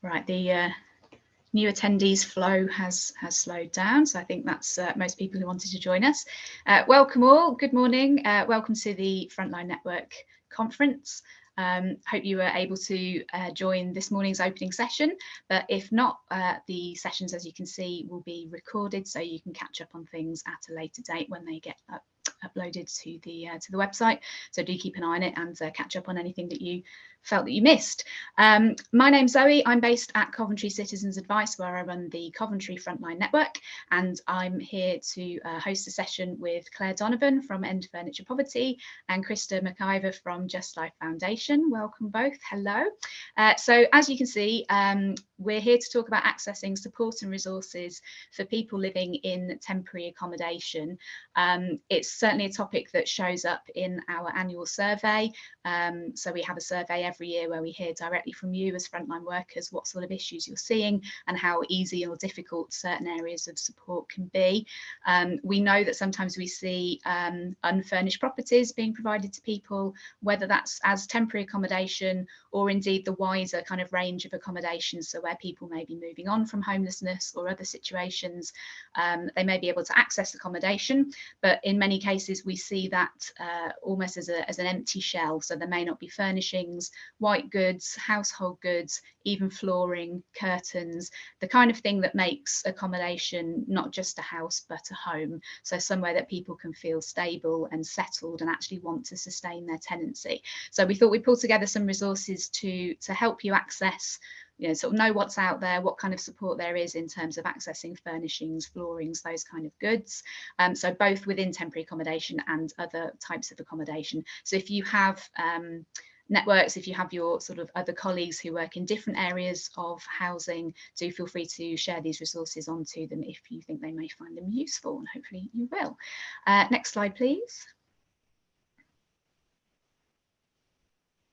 Right, the new attendees flow has slowed down, so I think that's most people who wanted to join us. Welcome all, good morning, welcome to the Frontline Network conference. Hope you were able to join this morning's opening session, but if not, the sessions, as you can see, will be recorded, so you can catch up on things at a later date when they get uploaded to the website. So do keep an eye on it and catch up on anything that you felt that you missed. My name's Zoe. I'm based at Coventry Citizens Advice, where I run the Coventry Frontline Network, and I'm here to host a session with Claire Donovan from End Furniture Poverty and Christa Maciver from Justlife Foundation. Welcome both. Hello. So as you can see, we're here to talk about accessing support and resources for people living in temporary accommodation. It's certainly a topic that shows up in our annual survey. So we have a survey every year where we hear directly from you as frontline workers what sort of issues you're seeing and how easy or difficult certain areas of support can be. We know that sometimes we see unfurnished properties being provided to people, whether that's as temporary accommodation or indeed the wider kind of range of accommodations, so where people may be moving on from homelessness or other situations, they may be able to access accommodation, but in many cases we see that almost as an empty shell. So there may not be furnishings, white goods, household goods, even flooring, curtains, the kind of thing that makes accommodation not just a house but a home, so somewhere that people can feel stable and settled and actually want to sustain their tenancy. So we thought we'd pull together some resources to help you access, sort of know what's out there, what kind of support there is in terms of accessing furnishings, floorings, those kind of goods. So both within temporary accommodation and other types of accommodation. So if you have networks, if you have your sort of other colleagues who work in different areas of housing, do feel free to share these resources onto them if you think they may find them useful, and hopefully you will. Next slide, please.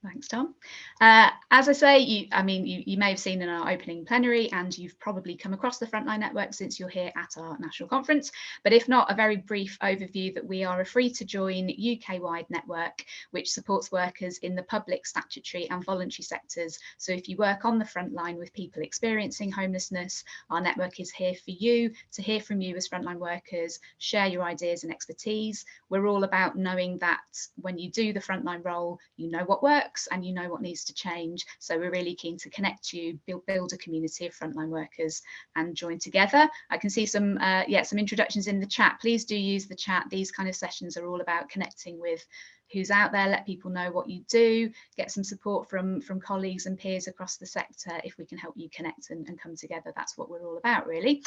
Thanks, Tom. As I say, you may have seen in our opening plenary, and you've probably come across the Frontline Network since you're here at our national conference. But if not, a very brief overview that we are a free-to-join UK-wide network which supports workers in the public, statutory and voluntary sectors. So if you work on the front line with people experiencing homelessness, our network is here for you, to hear from you as frontline workers, share your ideas and expertise. We're all about knowing that when you do the frontline role, you know what works and you know what needs to change. So we're really keen to connect you, build a community of frontline workers and join together. I can see some introductions in the chat. Please do use the chat. These kind of sessions are all about connecting with who's out there, let people know what you do, get some support from colleagues and peers across the sector. If we can help you connect and come together, that's what we're all about, really.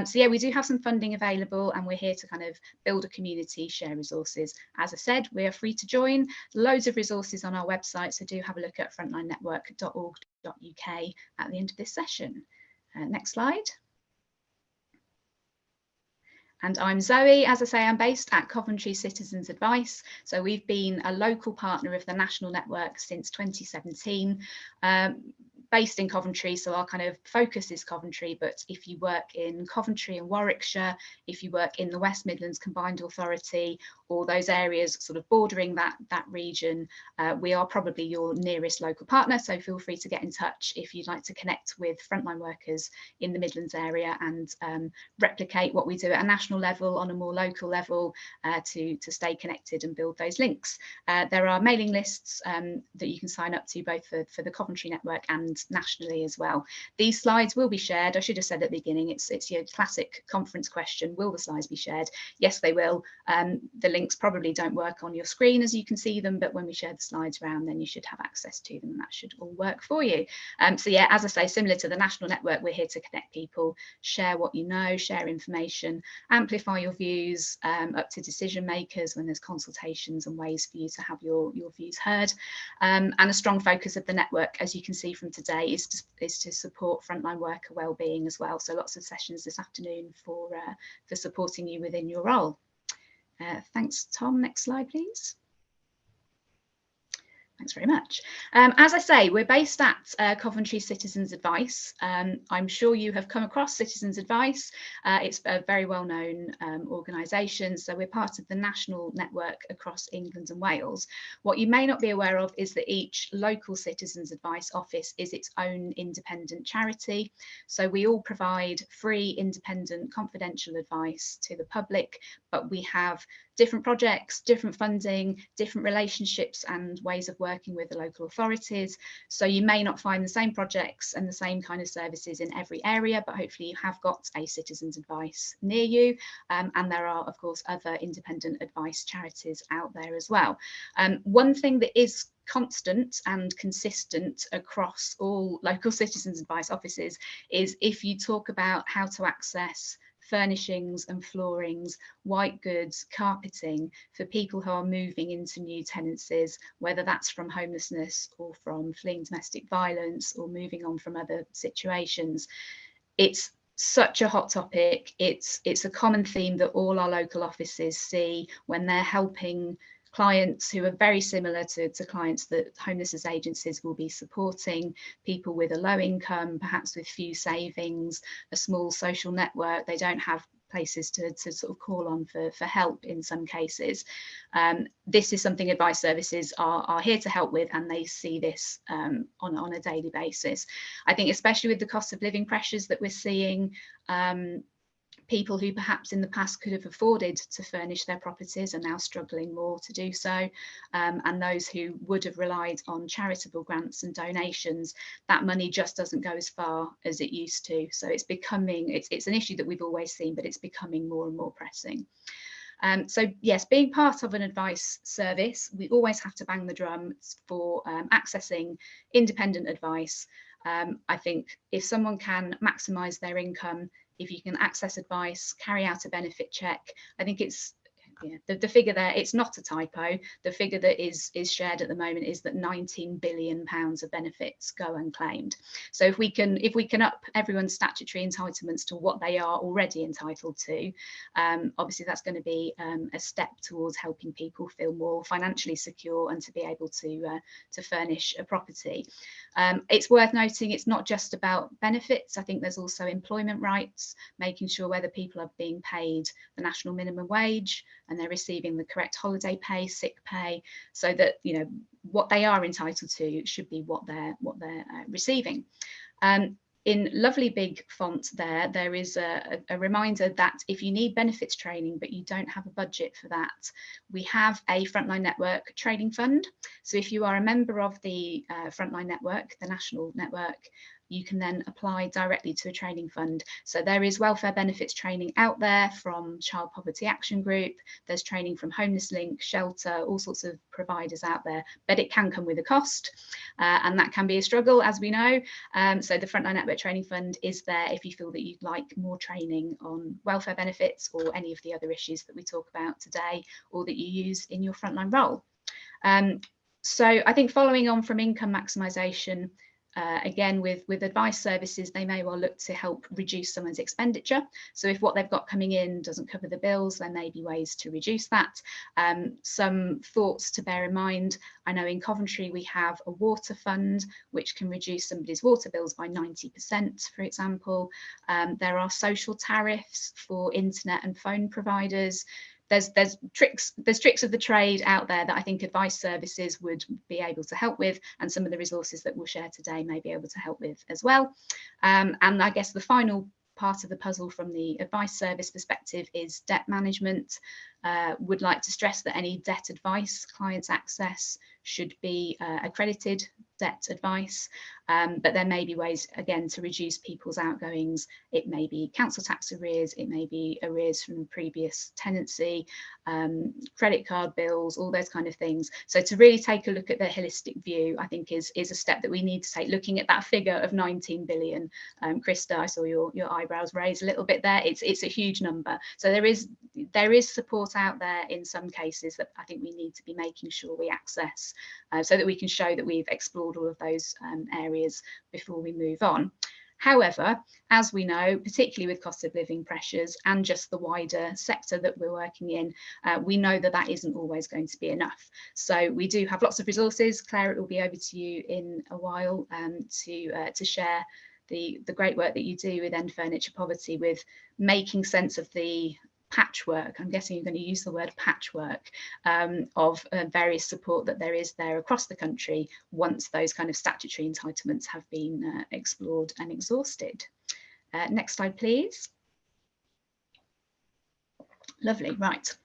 So yeah, we do have some funding available, and we're here to kind of build a community, share resources. As I said, we are free to join. Loads of resources on our website, so do have a look at frontlinenetwork.org.uk at the end of this session. Next slide. And I'm Zoe. As I say, I'm based at Coventry Citizens Advice. So we've been a local partner of the national network since 2017. Based in Coventry, so our kind of focus is Coventry, but if you work in Coventry and Warwickshire, if you work in the West Midlands Combined Authority, or those areas sort of bordering that region, we are probably your nearest local partner. So feel free to get in touch if you'd like to connect with frontline workers in the Midlands area and replicate what we do at a national level on a more local level to stay connected and build those links. There are mailing lists that you can sign up to both for the Coventry network and nationally as well. These slides will be shared. I should have said at the beginning, it's your classic conference question: will the slides be shared? Yes, they will. The links probably don't work on your screen as you can see them, but when we share the slides around, then you should have access to them, and that should all work for you. So yeah, as I say, similar to the national network, we're here to connect people, share what you know, share information, amplify your views up to decision makers when there's consultations and ways for you to have your views heard. And a strong focus of the network, as you can see from today, is to support frontline worker wellbeing as well. So lots of sessions this afternoon for supporting you within your role. Thanks, Tom. Next slide, please. Thanks very much. As I say, we're based at Coventry Citizens Advice. I'm sure you have come across Citizens Advice. It's a very well-known organisation, so we're part of the national network across England and Wales. What you may not be aware of is that each local Citizens Advice office is its own independent charity. So we all provide free, independent, confidential advice to the public, but we have different projects, different funding, different relationships and ways of working with the local authorities. So you may not find the same projects and the same kind of services in every area, but hopefully you have got a Citizens Advice near you. And there are, of course, other independent advice charities out there as well. One thing that is constant and consistent across all local Citizens Advice offices is if you talk about how to access furnishings and floorings, white goods, carpeting for people who are moving into new tenancies, whether that's from homelessness or from fleeing domestic violence or moving on from other situations. It's such a hot topic. It's a common theme that all our local offices see when they're helping clients who are very similar to clients that homelessness agencies will be supporting, people with a low income, perhaps with few savings, a small social network. They don't have places to sort of call on for help in some cases. This is something advice services are here to help with, and they see this on a daily basis. I think especially with the cost of living pressures that we're seeing, people who perhaps in the past could have afforded to furnish their properties are now struggling more to do so. And those who would have relied on charitable grants and donations, that money just doesn't go as far as it used to. So it's becoming, it's an issue that we've always seen, but it's becoming more and more pressing. So yes, being part of an advice service, we always have to bang the drum for accessing independent advice. I think if someone can maximise their income, if you can access advice, carry out a benefit check, I think it's, the figure there, it's not a typo. The figure that is shared at the moment is that £19 billion of benefits go unclaimed. So if we can up everyone's statutory entitlements to what they are already entitled to, obviously that's going to be a step towards helping people feel more financially secure and to be able to furnish a property. It's worth noting it's not just about benefits. I think there's also employment rights, making sure whether people are being paid the national minimum wage and they're receiving the correct holiday pay, sick pay, so that what they are entitled to should be what they're receiving. In lovely big font there is a reminder that if you need benefits training but you don't have a budget for that, we have a Frontline Network training fund. So if you are a member of the Frontline Network, the national network, you can then apply directly to a training fund. So there is welfare benefits training out there from Child Poverty Action Group, there's training from Homeless Link, Shelter, all sorts of providers out there, but it can come with a cost, and that can be a struggle, as we know. So the Frontline Network Training Fund is there if you feel that you'd like more training on welfare benefits or any of the other issues that we talk about today, or that you use in your frontline role. So I think following on from income maximisation, again, with advice services, they may well look to help reduce someone's expenditure. So if what they've got coming in doesn't cover the bills, there may be ways to reduce that. Some thoughts to bear in mind. I know in Coventry we have a water fund which can reduce somebody's water bills by 90%, for example. There are social tariffs for internet and phone providers. There's tricks of the trade out there that I think advice services would be able to help with, and some of the resources that we'll share today may be able to help with as well. And I guess the final part of the puzzle from the advice service perspective is debt management. Would like to stress that any debt advice clients access should be accredited debt advice, but there may be ways, again, to reduce people's outgoings. It may be council tax arrears, it may be arrears from previous tenancy, credit card bills, all those kind of things. So to really take a look at the holistic view, I think is a step that we need to take, looking at that figure of 19 billion. Christa, I saw your eyebrows raise a little bit there. It's a huge number. So there is support out there in some cases that I think we need to be making sure we access, so that we can show that we've explored all of those areas before we move on. However, as we know, particularly with cost of living pressures and just the wider sector that we're working in, we know that that isn't always going to be enough. So we do have lots of resources. Claire, it will be over to you in a while to share the great work that you do with End Furniture Poverty, with making sense of the patchwork, I'm guessing you're going to use the word patchwork, of various support that there is there across the country once those kind of statutory entitlements have been explored and exhausted. Next slide, please. Lovely, right.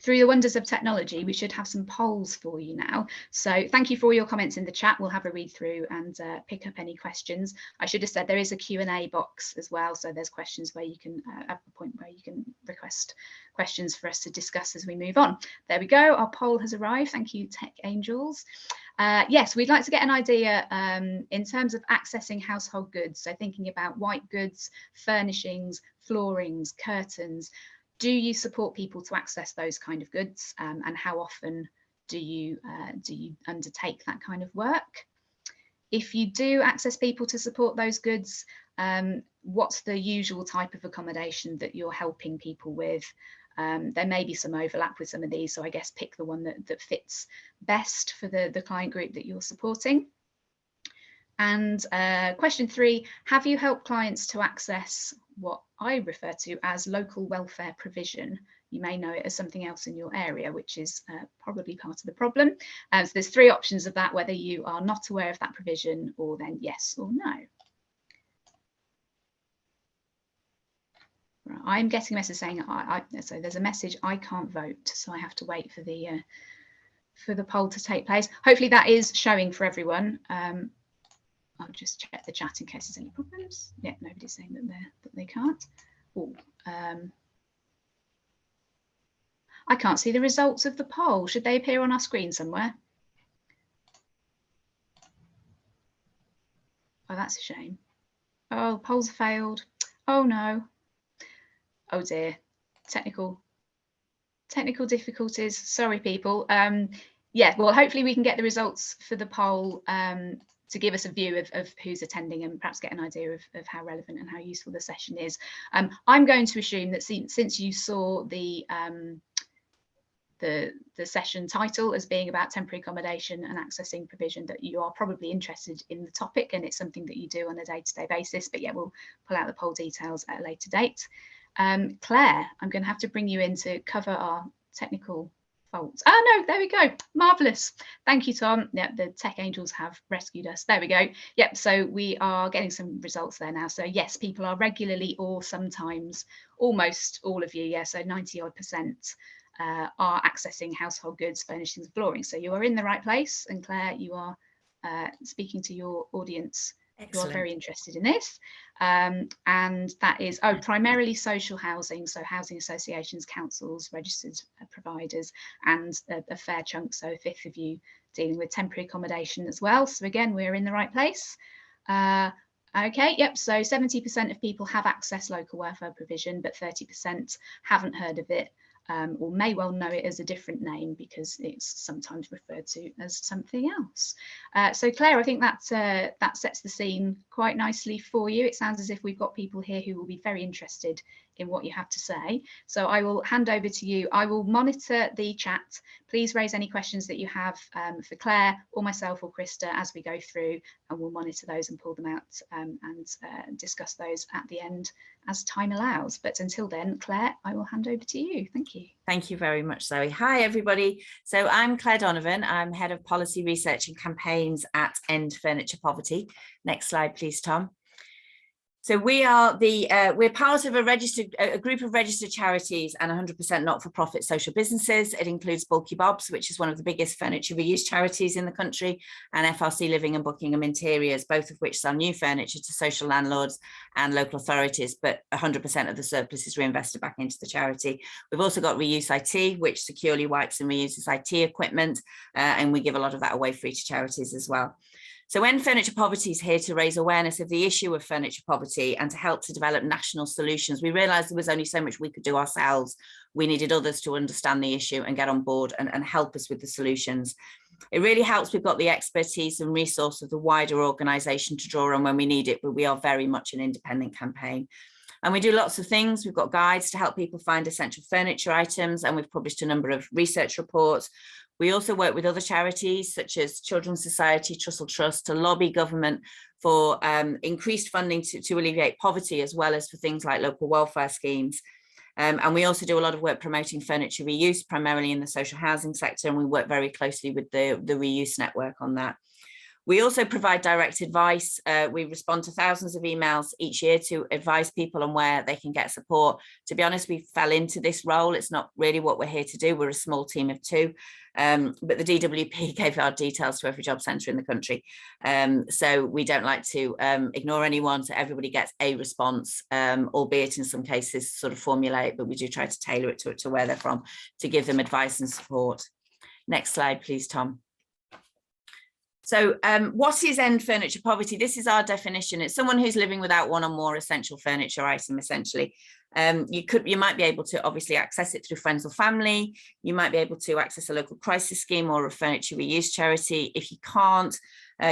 Through the wonders of technology, we should have some polls for you now. So thank you for all your comments in the chat. We'll have a read through and pick up any questions. I should have said there is a Q&A box as well. So there's questions where you can, at the point where you can request questions for us to discuss as we move on. There we go. Our poll has arrived. Thank you, Tech Angels. Yes, we'd like to get an idea in terms of accessing household goods. So thinking about white goods, furnishings, floorings, curtains. Do you support people to access those kind of goods, and how often do you undertake that kind of work? If you do access people to support those goods, what's the usual type of accommodation that you're helping people with? There may be some overlap with some of these, so I guess pick the one that fits best for the client group that you're supporting. And question 3, have you helped clients to access what I refer to as local welfare provision? You may know it as something else in your area, which is probably part of the problem. So there's 3 options of that, whether you are not aware of that provision or then yes or no. Right, I'm getting a message saying, so there's a message, I can't vote, so I have to wait for the poll to take place. Hopefully that is showing for everyone. I'll just check the chat in case there's any problems. Yeah, nobody's saying that they can't. Oh, I can't see the results of the poll. Should they appear on our screen somewhere? Oh, that's a shame. Oh, polls failed. Oh no. Oh dear. Technical difficulties. Sorry, people. Yeah, well, hopefully we can get the results for the poll to give us a view of who's attending and perhaps get an idea of how relevant and how useful the session is. I'm going to assume that since you saw the session title as being about temporary accommodation and accessing provision, that you are probably interested in the topic and it's something that you do on a day-to-day basis. But yeah, we'll pull out the poll details at a later date. Claire, I'm going to have to bring you in to cover our technical faults. Oh no, there we go. Marvelous. Thank you, Tom. Yeah, the Tech Angels have rescued us. There we go. Yep, so we are getting some results there now. So yes, people are regularly or sometimes, almost all of you, yeah, so 90-odd% are accessing household goods, furnishings, and flooring. So you are in the right place. And Claire, you are speaking to your audience. Excellent. Who are very interested in this. And that is, primarily social housing, so housing associations, councils, registered providers, and a fair chunk, so a fifth of you dealing with temporary accommodation as well. So again, we're in the right place. Okay, yep, so 70% of people have accessed local welfare provision, but 30% haven't heard of it. Or may well know it as a different name because it's sometimes referred to as something else. So Claire, I think that sets the scene quite nicely for you. It sounds as if we've got people here who will be very interested in what you have to say. So I will hand over to you. I will monitor the chat. Please raise any questions that you have for Claire or myself or Christa as we go through, and we'll monitor those and pull them out and discuss those at the end as time allows. But until then, Claire, I will hand over to you. Thank you. Thank you very much, Zoe. Hi, everybody. So I'm Claire Donovan. I'm Head of Policy Research and Campaigns at End Furniture Poverty. Next slide, please, Tom. So we are we're part of a group of registered charities and 100% not-for-profit social businesses. It includes Bulky Bob's, which is one of the biggest furniture reuse charities in the country, and FRC Living and Buckingham Interiors, both of which sell new furniture to social landlords and local authorities, but 100% of the surplus is reinvested back into the charity. We've also got Reuse IT, which securely wipes and reuses IT equipment, and we give a lot of that away free to charities as well. So End Furniture Poverty is here to raise awareness of the issue of furniture poverty and to help to develop national solutions. We realised there was only so much we could do ourselves. We needed others to understand the issue and get on board and help us with the solutions. It really helps we've got the expertise and resource of the wider organisation to draw on when we need it, but we are very much an independent campaign. And we do lots of things. We've got guides to help people find essential furniture items, and we've published a number of research reports. We also work with other charities such as Children's Society, Trussell Trust, to lobby government for increased funding to alleviate poverty, as well as for things like local welfare schemes. And we also do a lot of work promoting furniture reuse, primarily in the social housing sector, and we work very closely with the reuse network on that. We also provide direct advice. We respond to thousands of emails each year to advise people on where they can get support. To be honest, we fell into this role. It's not really what we're here to do. We're a small team of 2, but the DWP gave our details to every job centre in the country. So we don't like to ignore anyone, so everybody gets a response, albeit in some cases sort of formulaic, but we do try to tailor it to where they're from to give them advice and support. Next slide, please, Tom. So what is end furniture poverty? This is our definition. It's someone who's living without one or more essential furniture item, essentially. You might be able to obviously access it through friends or family. You might be able to access a local crisis scheme or a furniture reuse charity. If you can't,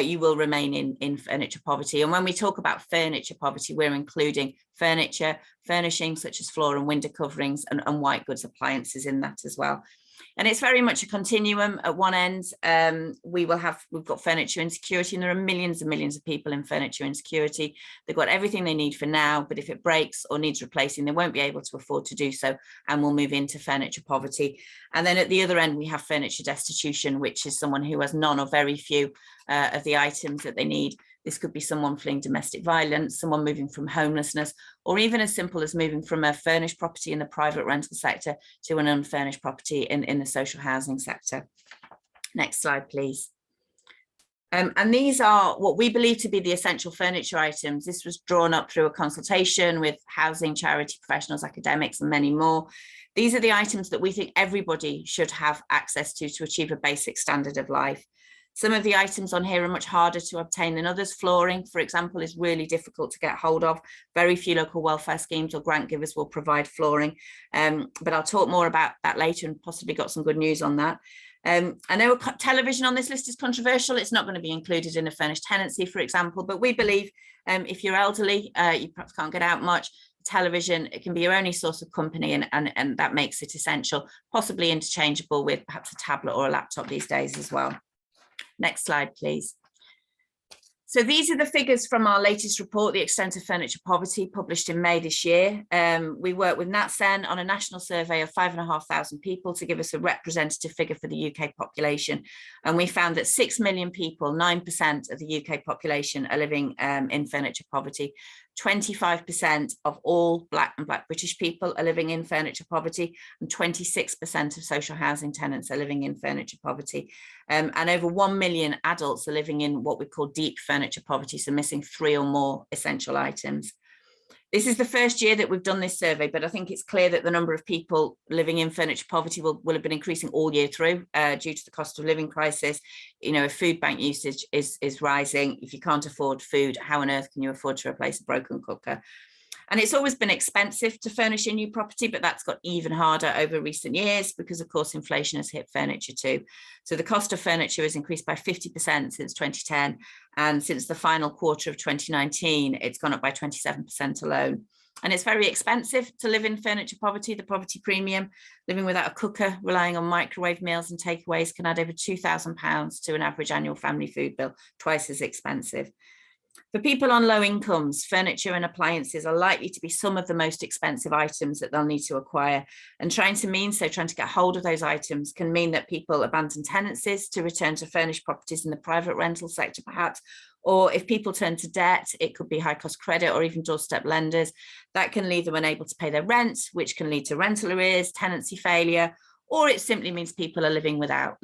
you will remain in furniture poverty. And when we talk about furniture poverty, we're including furniture, furnishings such as floor and window coverings, and white goods appliances in that as well. And it's very much a continuum. At one end, we've got furniture insecurity, and there are millions and millions of people in furniture insecurity. They've got everything they need for now, but if it breaks or needs replacing, they won't be able to afford to do so, and will move into furniture poverty. And then at the other end, we have furniture destitution, which is someone who has none or very few of the items that they need. This could be someone fleeing domestic violence, someone moving from homelessness, or even as simple as moving from a furnished property in the private rental sector to an unfurnished property in the social housing sector. Next slide, please. And these are what we believe to be the essential furniture items. This was drawn up through a consultation with housing, charity professionals, academics, and many more. These are the items that we think everybody should have access to achieve a basic standard of life. Some of the items on here are much harder to obtain than others. Flooring, for example, is really difficult to get hold of. Very few local welfare schemes or grant givers will provide flooring. But I'll talk more about that later, and possibly got some good news on that. I know television on this list is controversial. It's not going to be included in a furnished tenancy, for example, but we believe if you're elderly, you perhaps can't get out much, television, it can be your only source of company, and that makes it essential, possibly interchangeable with perhaps a tablet or a laptop these days as well. Next slide, please. So these are the figures from our latest report, The Extent of Furniture Poverty, published in May this year. We worked with NatSen on a national survey of 5,500 people to give us a representative figure for the UK population. And we found that 6 million people, 9% of the UK population, are living in furniture poverty. 25% of all Black and Black British people are living in furniture poverty, and 26% of social housing tenants are living in furniture poverty. And over 1 million adults are living in what we call deep furniture poverty, so missing 3 or more essential items. This is the first year that we've done this survey, but I think it's clear that the number of people living in furniture poverty will have been increasing all year through due to the cost of living crisis. You know, if food bank usage is rising, if you can't afford food, how on earth can you afford to replace a broken cooker? And it's always been expensive to furnish a new property, but that's got even harder over recent years because, of course, inflation has hit furniture too. So the cost of furniture has increased by 50% since 2010. And since the final quarter of 2019, it's gone up by 27% alone. And it's very expensive to live in furniture poverty. The poverty premium, living without a cooker, relying on microwave meals and takeaways, can add over £2,000 to an average annual family food bill, twice as expensive. For people on low incomes, furniture and appliances are likely to be some of the most expensive items that they'll need to acquire. And trying to get hold of those items can mean that people abandon tenancies to return to furnished properties in the private rental sector, perhaps. Or if people turn to debt, it could be high cost credit or even doorstep lenders. That can leave them unable to pay their rent, which can lead to rental arrears, tenancy failure, or it simply means people are living without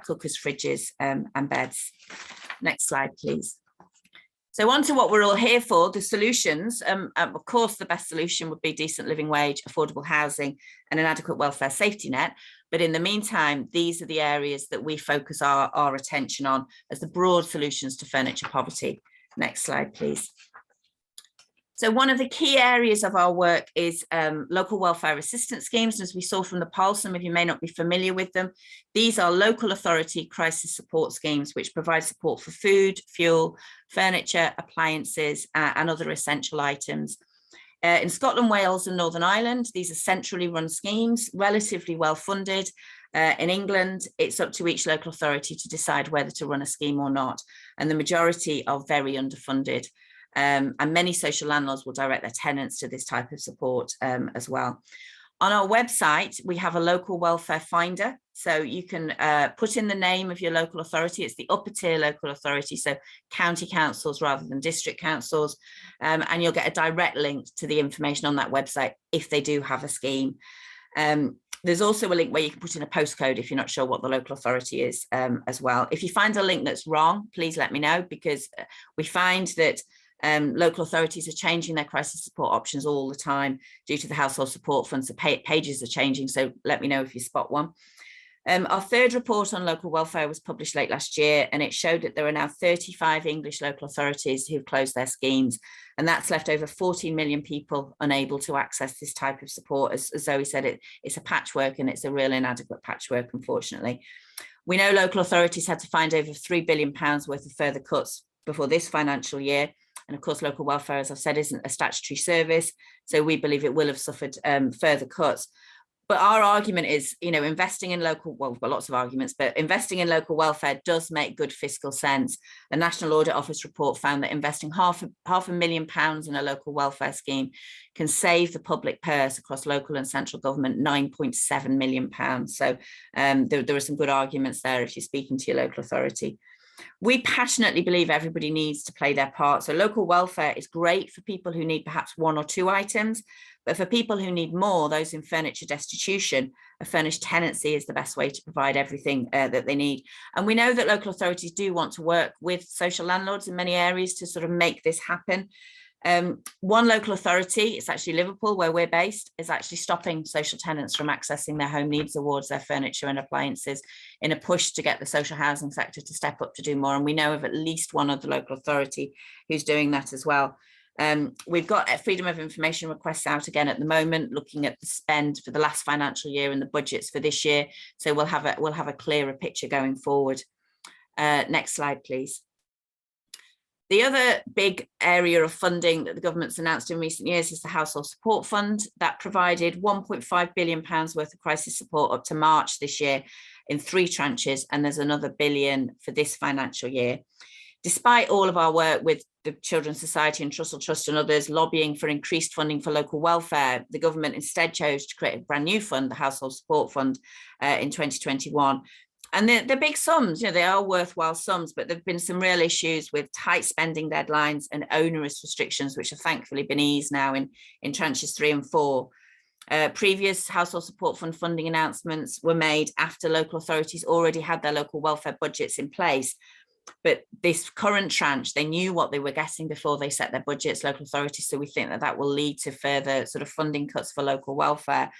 cookers, fridges, and beds. Next slide, please. So on to what we're all here for, the solutions. Of course, the best solution would be decent living wage, affordable housing, and an adequate welfare safety net. But in the meantime, these are the areas that we focus our attention on as the broad solutions to furniture poverty. Next slide, please. So one of the key areas of our work is local welfare assistance schemes. And as we saw from the poll, some of you may not be familiar with them. These are local authority crisis support schemes, which provide support for food, fuel, furniture, appliances, and other essential items. In Scotland, Wales, and Northern Ireland, these are centrally run schemes, relatively well funded. In England, it's up to each local authority to decide whether to run a scheme or not. And the majority are very underfunded. And many social landlords will direct their tenants to this type of support as well. On our website, we have a local welfare finder. So you can put in the name of your local authority. It's the upper tier local authority, so county councils rather than district councils. And you'll get a direct link to the information on that website if they do have a scheme. There's also a link where you can put in a postcode if you're not sure what the local authority is as well. If you find a link that's wrong, please let me know, because we find that local authorities are changing their crisis support options all the time due to the household support funds. The pages are changing, so let me know if you spot one. Our third report on local welfare was published late last year, and it showed that there are now 35 English local authorities who've closed their schemes, and that's left over 14 million people unable to access this type of support. As Zoe said, it's a patchwork, and it's a real inadequate patchwork, unfortunately. We know local authorities had to find over £3 billion worth of further cuts before this financial year. And of course, local welfare, as I've said, isn't a statutory service. So we believe it will have suffered further cuts. But our argument is, investing in local, well, we've got lots of arguments, but investing in local welfare does make good fiscal sense. The National Audit Office report found that investing £500,000 in a local welfare scheme can save the public purse across local and central government £9.7 million. So there are some good arguments there if you're speaking to your local authority. We passionately believe everybody needs to play their part. So local welfare is great for people who need perhaps one or two items, but for people who need more, those in furniture destitution, a furnished tenancy is the best way to provide everything that they need. And we know that local authorities do want to work with social landlords in many areas to sort of make this happen. One local authority, it's actually Liverpool where we're based, is actually stopping social tenants from accessing their home needs awards, their furniture and appliances, in a push to get the social housing sector to step up to do more. And we know of at least one other local authority who's doing that as well. We've got freedom of information requests out again at the moment, looking at the spend for the last financial year and the budgets for this year. So we'll have a clearer picture going forward. Next slide, please. The other big area of funding that the government's announced in recent years is the Household Support Fund. That provided £1.5 billion worth of crisis support up to March this year in 3 tranches, and there's another £1 billion for this financial year. Despite all of our work with the Children's Society and Trussell Trust and others lobbying for increased funding for local welfare, the government instead chose to create a brand new fund, the Household Support Fund, in 2021. And they're big sums, they are worthwhile sums, but there've been some real issues with tight spending deadlines and onerous restrictions, which have thankfully been eased now in tranches 3 and 4. Previous household support fund funding announcements were made after local authorities already had their local welfare budgets in place. But this current tranche, they knew what they were getting before they set their budgets, local authorities. So we think that will lead to further sort of funding cuts for local welfare.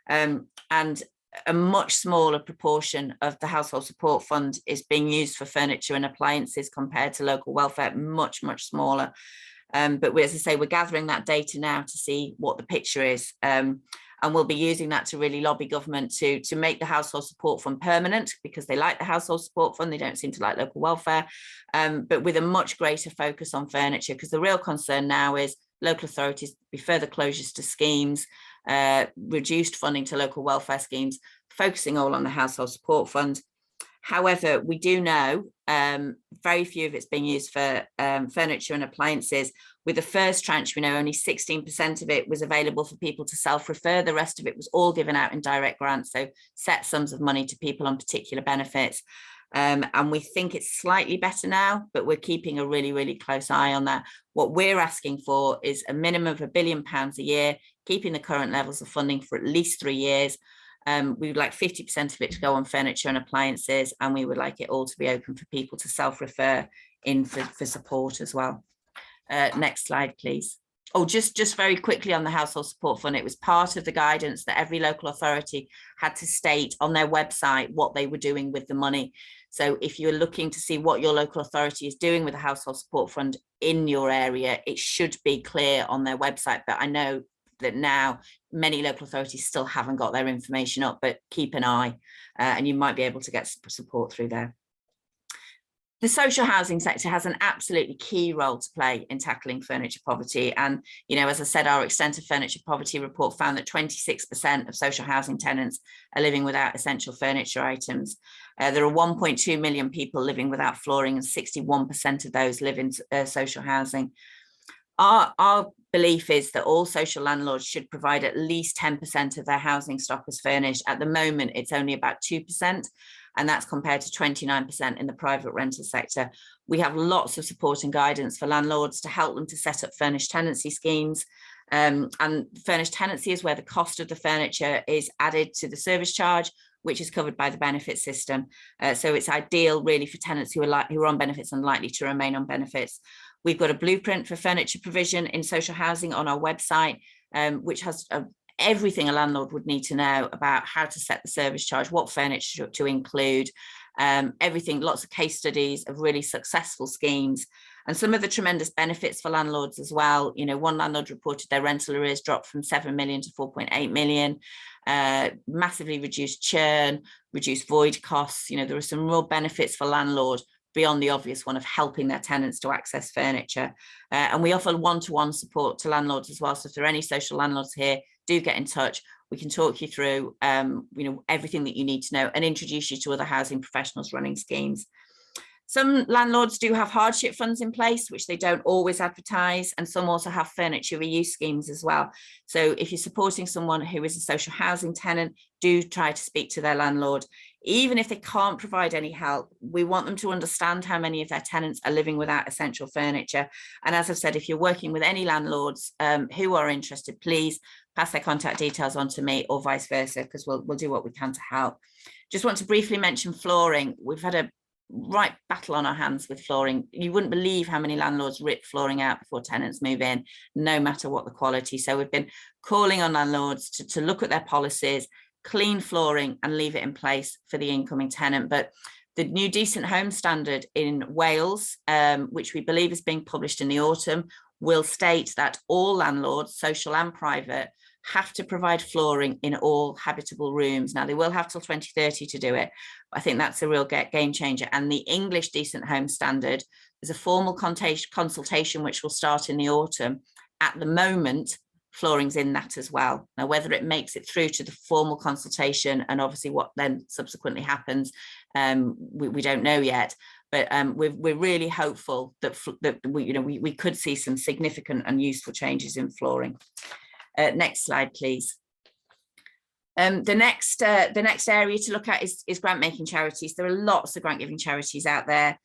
And a much smaller proportion of the household support fund is being used for furniture and appliances compared to local welfare, much smaller. But as I say, we're gathering that data now to see what the picture is. And we'll be using that to really lobby government to make the household support fund permanent, because they like the household support fund, they don't seem to like local welfare, but with a much greater focus on furniture, because the real concern now is local authorities be further closures to schemes, reduced funding to local welfare schemes, focusing all on the household support fund. However, we do know very few of it's being used for furniture and appliances. With the first tranche, we know only 16% of it was available for people to self-refer. The rest of it was all given out in direct grants, so set sums of money to people on particular benefits. And we think it's slightly better now, but we're keeping a really close eye on that. What we're asking for is a minimum of £1 billion a year, keeping the current levels of funding for at least 3 years. We would like 50% of it to go on furniture and appliances, and we would like it all to be open for people to self-refer in for support as well. Next slide, please. Oh, just very quickly on the household support fund, it was part of the guidance that every local authority had to state on their website what they were doing with the money. So if you're looking to see what your local authority is doing with the household support fund in your area, it should be clear on their website. But I know that now many local authorities still haven't got their information up, but keep an eye and you might be able to get support through there. The social housing sector has an absolutely key role to play in tackling furniture poverty. And, you know, as I said, our extensive furniture poverty report found that 26% of social housing tenants are living without essential furniture items. There are 1.2 million people living without flooring, and 61% of those live in social housing. Our belief is that all social landlords should provide at least 10% of their housing stock as furnished. At the moment, it's only about 2%. And that's compared to 29% in the private rental sector. We have lots of support and guidance for landlords to help them to set up furnished tenancy schemes. And furnished tenancy is where the cost of the furniture is added to the service charge, which is covered by the benefit system. So it's ideal really for tenants who are on benefits and likely to remain on benefits. We've got a blueprint for furniture provision in social housing on our website, which has everything a landlord would need to know about how to set the service charge, what furniture to include, everything, lots of case studies of really successful schemes, and some of the tremendous benefits for landlords as well. You know, one landlord reported their rental arrears dropped from 7 million to 4.8 million, massively reduced churn, reduced void costs. You know, there are some real benefits for landlord beyond the obvious one of helping their tenants to access furniture. And we offer one-to-one support to landlords as well. So if there are any social landlords here, do get in touch. We can talk you through you know, everything that you need to know and introduce you to other housing professionals running schemes. Some landlords do have hardship funds in place, which they don't always advertise, and some also have furniture reuse schemes as well. So if you're supporting someone who is a social housing tenant, do try to speak to their landlord. Even if they can't provide any help, we want them to understand how many of their tenants are living without essential furniture. And as I've said, if you're working with any landlords who are interested, please pass their contact details on to me or vice versa, because we'll do what we can to help. Just want to briefly mention flooring. We've had a right battle on our hands with flooring. You wouldn't believe how many landlords rip flooring out before tenants move in, no matter what the quality. So we've been calling on landlords to look at their policies, clean flooring and leave it in place for the incoming tenant. But the new Decent Home Standard in Wales, which we believe is being published in the autumn, will state that all landlords, social and private, have to provide flooring in all habitable rooms. Now, they will have till 2030 to do it. I think that's a real game changer. And the English Decent Home Standard is a formal consultation which will start in the autumn. At the moment, flooring's in that as well. Now, whether it makes it through to the formal consultation and obviously what then subsequently happens, we don't know yet. But we're really hopeful that we could see some significant and useful changes in flooring. Next slide, please. The next area to look at is grant making charities. There are lots of grant giving charities out there.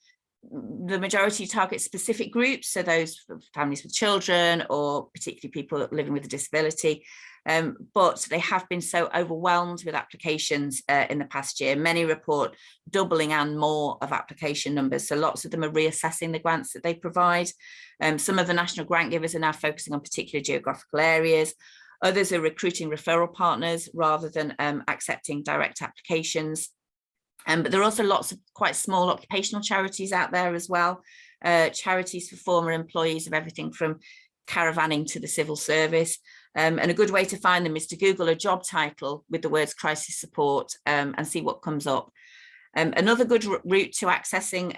The majority target specific groups, so those families with children or particularly people living with a disability. But they have been so overwhelmed with applications in the past year. Many report doubling and more of application numbers. So lots of them are reassessing the grants that they provide. Some of the national grant givers are now focusing on particular geographical areas. Others are recruiting referral partners rather than accepting direct applications. But there are also lots of quite small occupational charities out there as well. Charities for former employees of everything from caravanning to the civil service. And a good way to find them is to Google a job title with the words crisis support and see what comes up. Another good route to accessing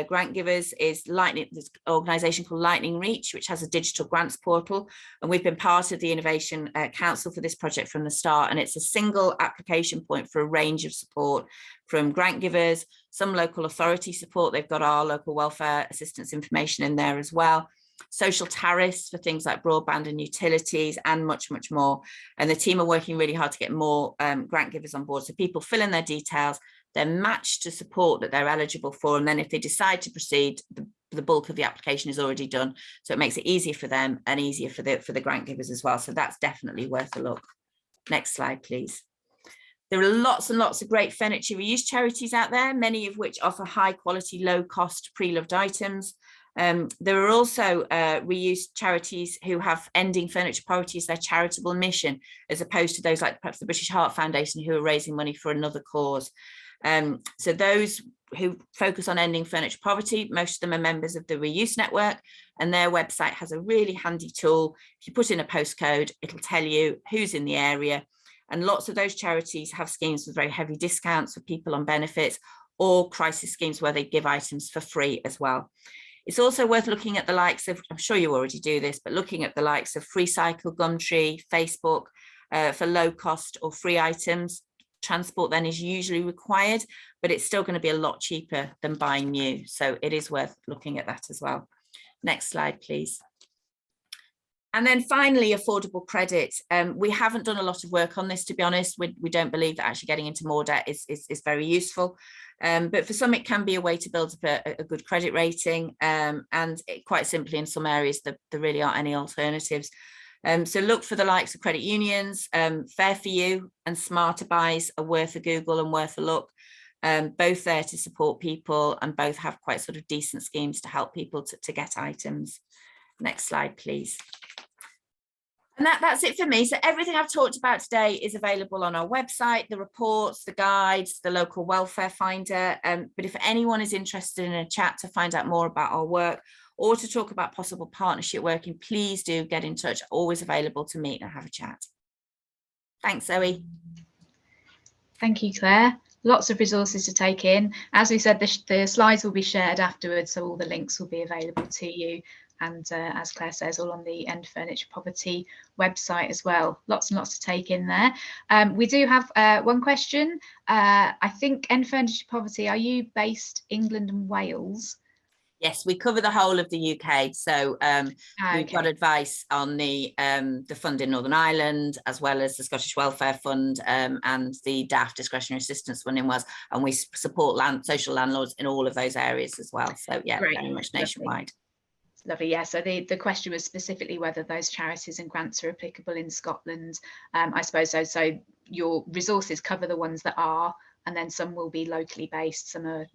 grant givers is this organisation called Lightning Reach, which has a digital grants portal. And we've been part of the Innovation Council for this project from the start. And it's a single application point for a range of support from grant givers, some local authority support. They've got our local welfare assistance information in there as well. Social tariffs for things like broadband and utilities, and much, much more. And the team are working really hard to get more grant givers on board. So people fill in their details, they're matched to support that they're eligible for. And then if they decide to proceed, the bulk of the application is already done. So it makes it easier for them and easier for the grant givers as well. So that's definitely worth a look. Next slide, please. There are lots and lots of great furniture reuse charities out there, many of which offer high quality, low cost pre-loved items. There are also reuse charities who have ending furniture poverty as their charitable mission, as opposed to those like perhaps the British Heart Foundation, who are raising money for another cause. So those who focus on ending furniture poverty, most of them are members of the Reuse Network, and their website has a really handy tool. If you put in a postcode, it'll tell you who's in the area. And lots of those charities have schemes with very heavy discounts for people on benefits, or crisis schemes where they give items for free as well. It's also worth looking at the likes of, I'm sure you already do this, but looking at the likes of FreeCycle, Gumtree, Facebook for low cost or free items. Transport then is usually required, but it's still going to be a lot cheaper than buying new. So it is worth looking at that as well. Next slide, please. And then finally, affordable credit. We haven't done a lot of work on this, to be honest. We don't believe that actually getting into more debt is very useful. But for some, it can be a way to build up a good credit rating. And quite simply, in some areas, there really aren't any alternatives. So look for the likes of credit unions. Fair for You and Smarter Buys are worth a Google and worth a look. Both there to support people, and both have quite sort of decent schemes to help people to get items. Next slide, please. And that's it for me. So everything I've talked about today is available on our website, the reports, the guides, the local welfare finder. But if anyone is interested in a chat to find out more about our work, or to talk about possible partnership working, please do get in touch. Always available to meet and have a chat. Thanks, Zoe. Thank you, Claire. Lots of resources to take in. As we said, the slides will be shared afterwards, so all the links will be available to you. And as Claire says, all on the End Furniture Poverty website as well. Lots and lots to take in there. We do have one question. I think End Furniture Poverty, are you based England and Wales? Yes, we cover the whole of the UK. So we've got advice on the fund in Northern Ireland, as well as the Scottish Welfare Fund and the DAF Discretionary Assistance Fund in Wales. And we support social landlords in all of those areas as well. So yeah, great. Very much nationwide. Lovely. Yeah, so the question was specifically whether those charities and grants are applicable in Scotland. I suppose so. So your resources cover the ones that are, and then some will be locally based, some are.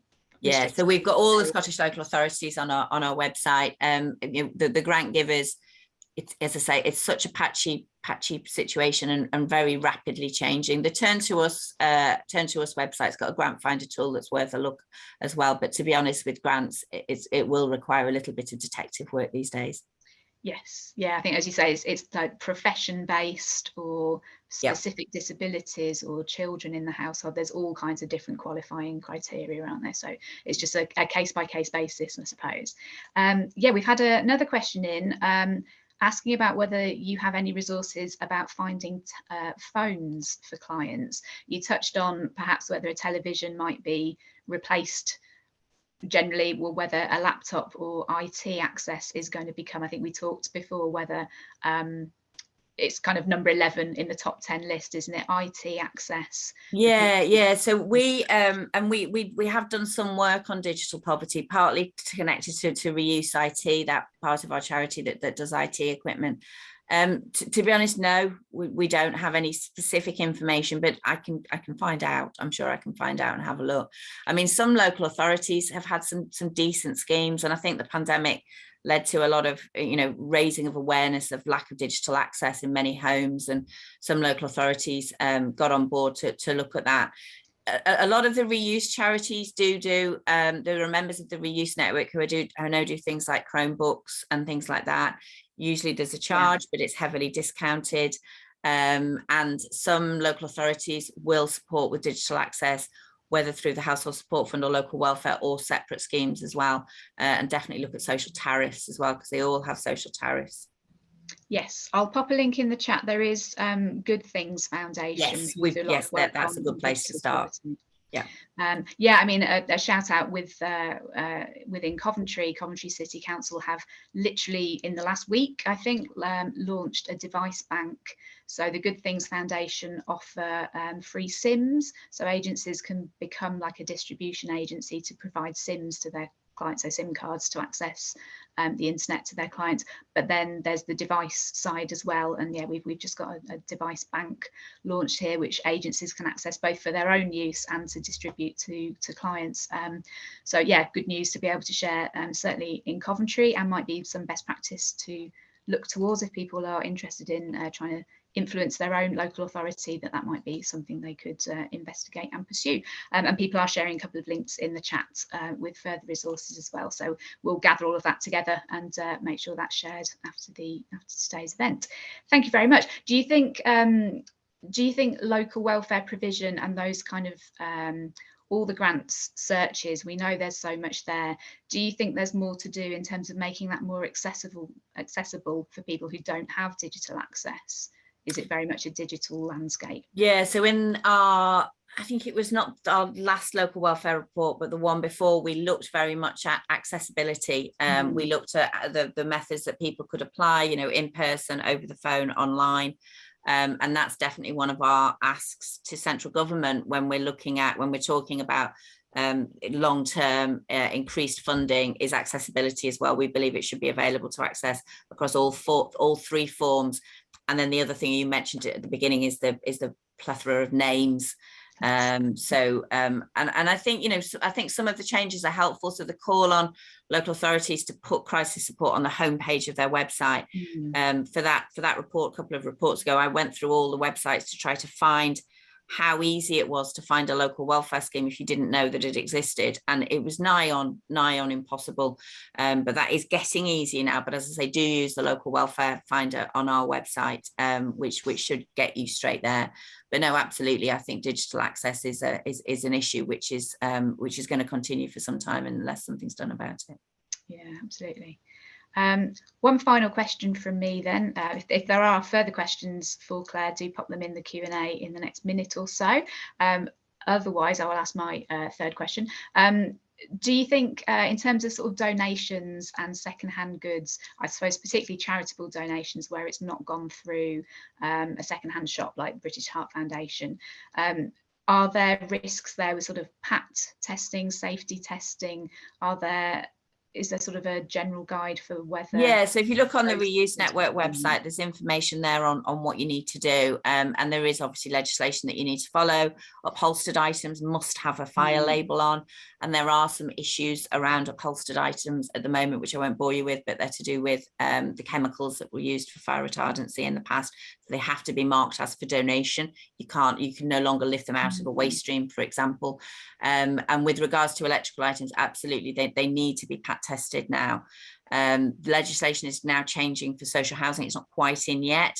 Yeah, so we've got all the Scottish local authorities on our website. The grant givers, as I say, it's such a patchy situation and very rapidly changing. The Turn to Us website's got a grant finder tool that's worth a look as well. But to be honest, with grants, it will require a little bit of detective work these days. Yes, yeah, I think as you say, it's like profession based or specific disabilities or children in the household. There's all kinds of different qualifying criteria around there, so it's just a case by case basis, I suppose. Yeah, we've had another question in asking about whether you have any resources about finding phones for clients. You touched on perhaps whether a television might be replaced generally, or whether a laptop or IT access is going to become, I think we talked before, whether it's kind of number 11 in the top 10 list, isn't it? IT access. Yeah. So we have done some work on digital poverty, partly connected to Reuse IT, that part of our charity that does IT equipment. To be honest, no, we don't have any specific information, but I can find out. I'm sure I can find out and have a look. I mean, some local authorities have had some decent schemes, and I think the pandemic led to a lot of, raising of awareness of lack of digital access in many homes, and some local authorities got on board to look at that. A lot of the reuse charities do. There are members of the Reuse Network who know do things like Chromebooks and things like that. Usually there's a charge, but it's heavily discounted. And some local authorities will support with digital access, whether through the Household Support Fund or local welfare or separate schemes as well. And definitely look at social tariffs as well, because they all have social tariffs. Yes, I'll pop a link in the chat. There is Good Things Foundation. Yes, that's a good place to start. Yeah. I mean, a shout out within Coventry City Council have literally in the last week, I think, launched a device bank. So the Good Things Foundation offer free SIMs, so agencies can become like a distribution agency to provide SIMs to their clients, so SIM cards to access the internet to their clients. But then there's the device side as well, and yeah, we've just got a device bank launched here, which agencies can access both for their own use and to distribute to clients. So yeah, good news to be able to share, certainly in Coventry, and might be some best practice to look towards if people are interested in trying to influence their own local authority, that might be something they could investigate and pursue. And people are sharing a couple of links in the chat with further resources as well. So we'll gather all of that together and make sure that's shared after today's event. Thank you very much. Do you think local welfare provision and those kind of all the grants searches, we know there's so much there. Do you think there's more to do in terms of making that more accessible for people who don't have digital access? Is it very much a digital landscape? Yeah, so in our, I think it was not our last local welfare report, but the one before, we looked very much at accessibility. We looked at the methods that people could apply, you know, in person, over the phone, online. And that's definitely one of our asks to central government when we're talking about long-term increased funding, is accessibility as well. We believe it should be available to access across all three forms. And then the other thing you mentioned at the beginning is the plethora of names. And I think, you know, I think some of the changes are helpful. So the call on local authorities to put crisis support on the homepage of their website. For that report, a couple of reports ago, I went through all the websites to try to find how easy it was to find a local welfare scheme if you didn't know that it existed, and it was nigh on impossible. But that is getting easier now. But as I say, do use the local welfare finder on our website, which should get you straight there. But no, absolutely, I think digital access is an issue which is going to continue for some time unless something's done about it. Yeah, absolutely. One final question from me then. If there are further questions for Claire, do pop them in the Q&A in the next minute or so. Otherwise, I will ask my third question. Do you think in terms of sort of donations and second-hand goods, I suppose particularly charitable donations where it's not gone through a second-hand shop like British Heart Foundation, are there risks there with sort of PAT testing, safety testing? Is there sort of a general guide for whether? Yeah, so if you look on the Reuse Network website, there's information there on what you need to do. And there is obviously legislation that you need to follow. Upholstered items must have a fire label on. And there are some issues around upholstered items at the moment, which I won't bore you with, but they're to do with the chemicals that were used for fire retardancy in the past. So they have to be marked as for donation. You can no longer lift them out of a waste stream, for example. And with regards to electrical items, absolutely, they need to be PAT tested now. The legislation is now changing for social housing. It's not quite in yet.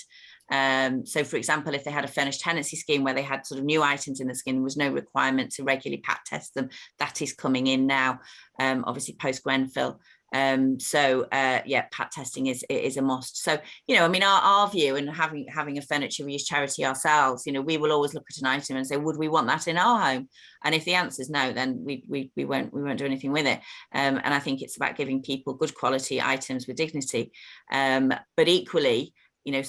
So for example, if they had a furnished tenancy scheme where they had sort of new items in the scheme, there was no requirement to regularly PAT test them. That is coming in now, obviously post Grenfell. Yeah, PAT testing is a must. So, you know, I mean, our view, and having a furniture reuse charity ourselves, you know, we will always look at an item and say, would we want that in our home? And if the answer is no, then we won't do anything with it. And I think it's about giving people good quality items with dignity. But equally, you know,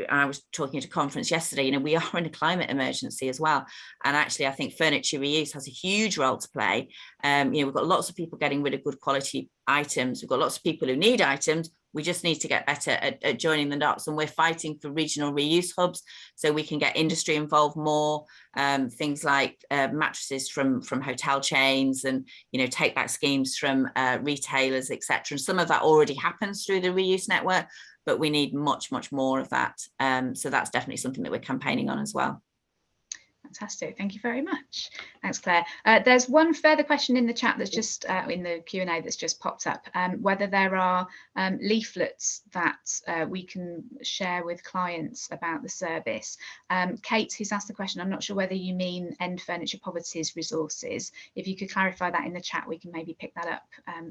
I was talking at a conference yesterday, you know, we are in a climate emergency as well. And actually, I think furniture reuse has a huge role to play. You know, we've got lots of people getting rid of good quality items. We've got lots of people who need items. We just need to get better at joining the dots. And we're fighting for regional reuse hubs so we can get industry involved more. Things like mattresses from hotel chains and, you know, take back schemes from retailers, etc. And some of that already happens through the Reuse Network, but we need much more of that. So that's definitely something that we're campaigning on as well. Fantastic, thank you very much. Thanks, Claire. There's one further question in the chat that's just in the Q&A that's just popped up, whether there are leaflets that we can share with clients about the service. Kate, who's asked the question, I'm not sure whether you mean End Furniture Poverty's resources. If you could clarify that in the chat, we can maybe pick that up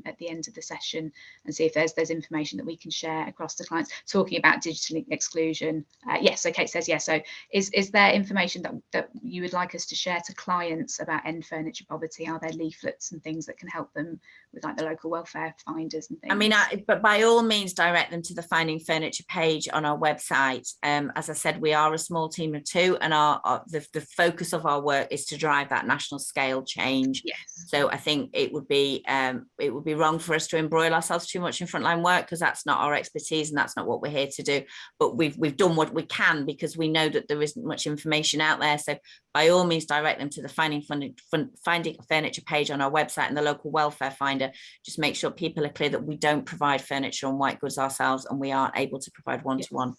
at the end of the session and see if there's information that we can share across the clients. Talking about digital exclusion, yes, so Kate says yes. So is there information that you would like us to share to clients about end furniture poverty? Are there leaflets and things that can help them with like the local welfare finders and things? I mean, but by all means, direct them to the Finding Furniture page on our website. As I said, we are a small team of 2, and the focus of our work is to drive that national scale change. Yes. So I think it would be wrong for us to embroil ourselves too much in frontline work, because that's not our expertise and that's not what we're here to do. But we've done what we can, because we know that there isn't much information out there. So by all means, direct them to the Finding Furniture page on our website and the local welfare finder. Just make sure people are clear that we don't provide furniture and white goods ourselves, and we aren't able to provide one-to-one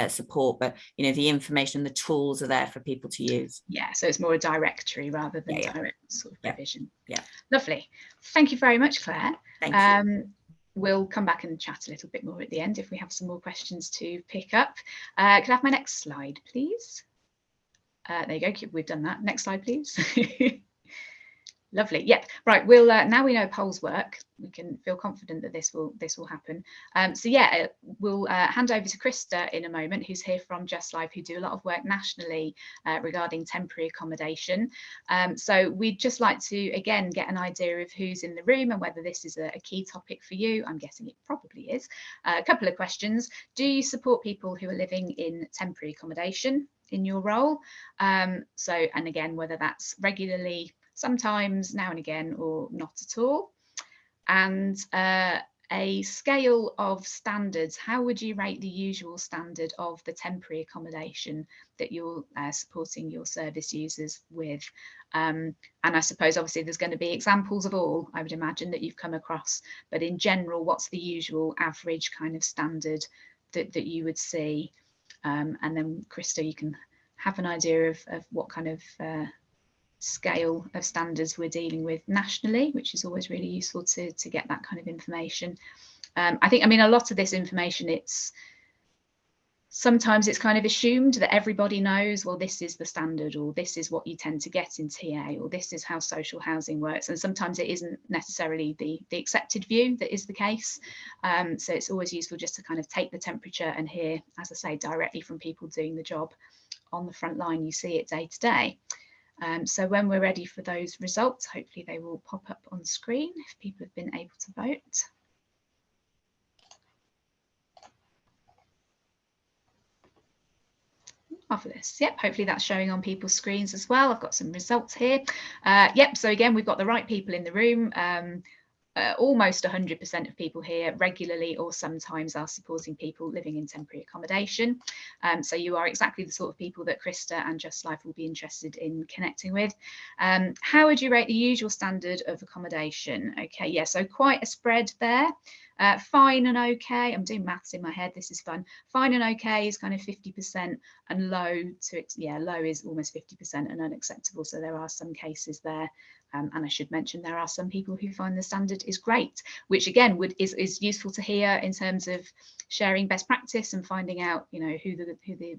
support. But you know, the information, the tools are there for people to use. Yeah, so it's more a directory rather than direct sort of provision. Yeah. Lovely. Thank you very much, Claire. Thank you. We'll come back and chat a little bit more at the end if we have some more questions to pick up. Could I have my next slide, please? There you go. We've done that. Next slide, please. Lovely. Yep. Right. We'll now we know polls work, we can feel confident that this will happen. So yeah, we'll hand over to Christa in a moment, who's here from Justlife, who do a lot of work nationally regarding temporary accommodation. So we'd just like to again get an idea of who's in the room and whether this is a key topic for you. I'm guessing it probably is. A couple of questions. Do you support people who are living in temporary accommodation in your role? And again, whether that's regularly, sometimes, now and again, or not at all. And a scale of standards, how would you rate the usual standard of the temporary accommodation that you're supporting your service users with? And I suppose obviously there's going to be examples of all, I would imagine, that you've come across, but in general, what's the usual average kind of standard that you would see? And then Christa, you can have an idea of what kind of scale of standards we're dealing with nationally, which is always really useful to get that kind of information. I mean, a lot of this information, sometimes it's kind of assumed that everybody knows, well, this is the standard, or this is what you tend to get in TA, or this is how social housing works. And sometimes it isn't necessarily the accepted view that is the case. So it's always useful just to kind of take the temperature and hear, as I say, directly from people doing the job on the front line. You see it day to day. So when we're ready for those results, hopefully they will pop up on screen if people have been able to vote. Marvellous. Yep, hopefully that's showing on people's screens as well. I've got some results here. Yep, so again, we've got the right people in the room. Almost 100% of people here regularly or sometimes are supporting people living in temporary accommodation. So you are exactly the sort of people that Christa and Justlife will be interested in connecting with. How would you rate the usual standard of accommodation? Okay, yeah, so quite a spread there. Fine and okay, I'm doing maths in my head, this is fun. Fine and okay is kind of 50%, and low is almost 50% and unacceptable. So there are some cases there. And I should mention there are some people who find the standard is great, which again is useful to hear in terms of sharing best practice and finding out, you know, who the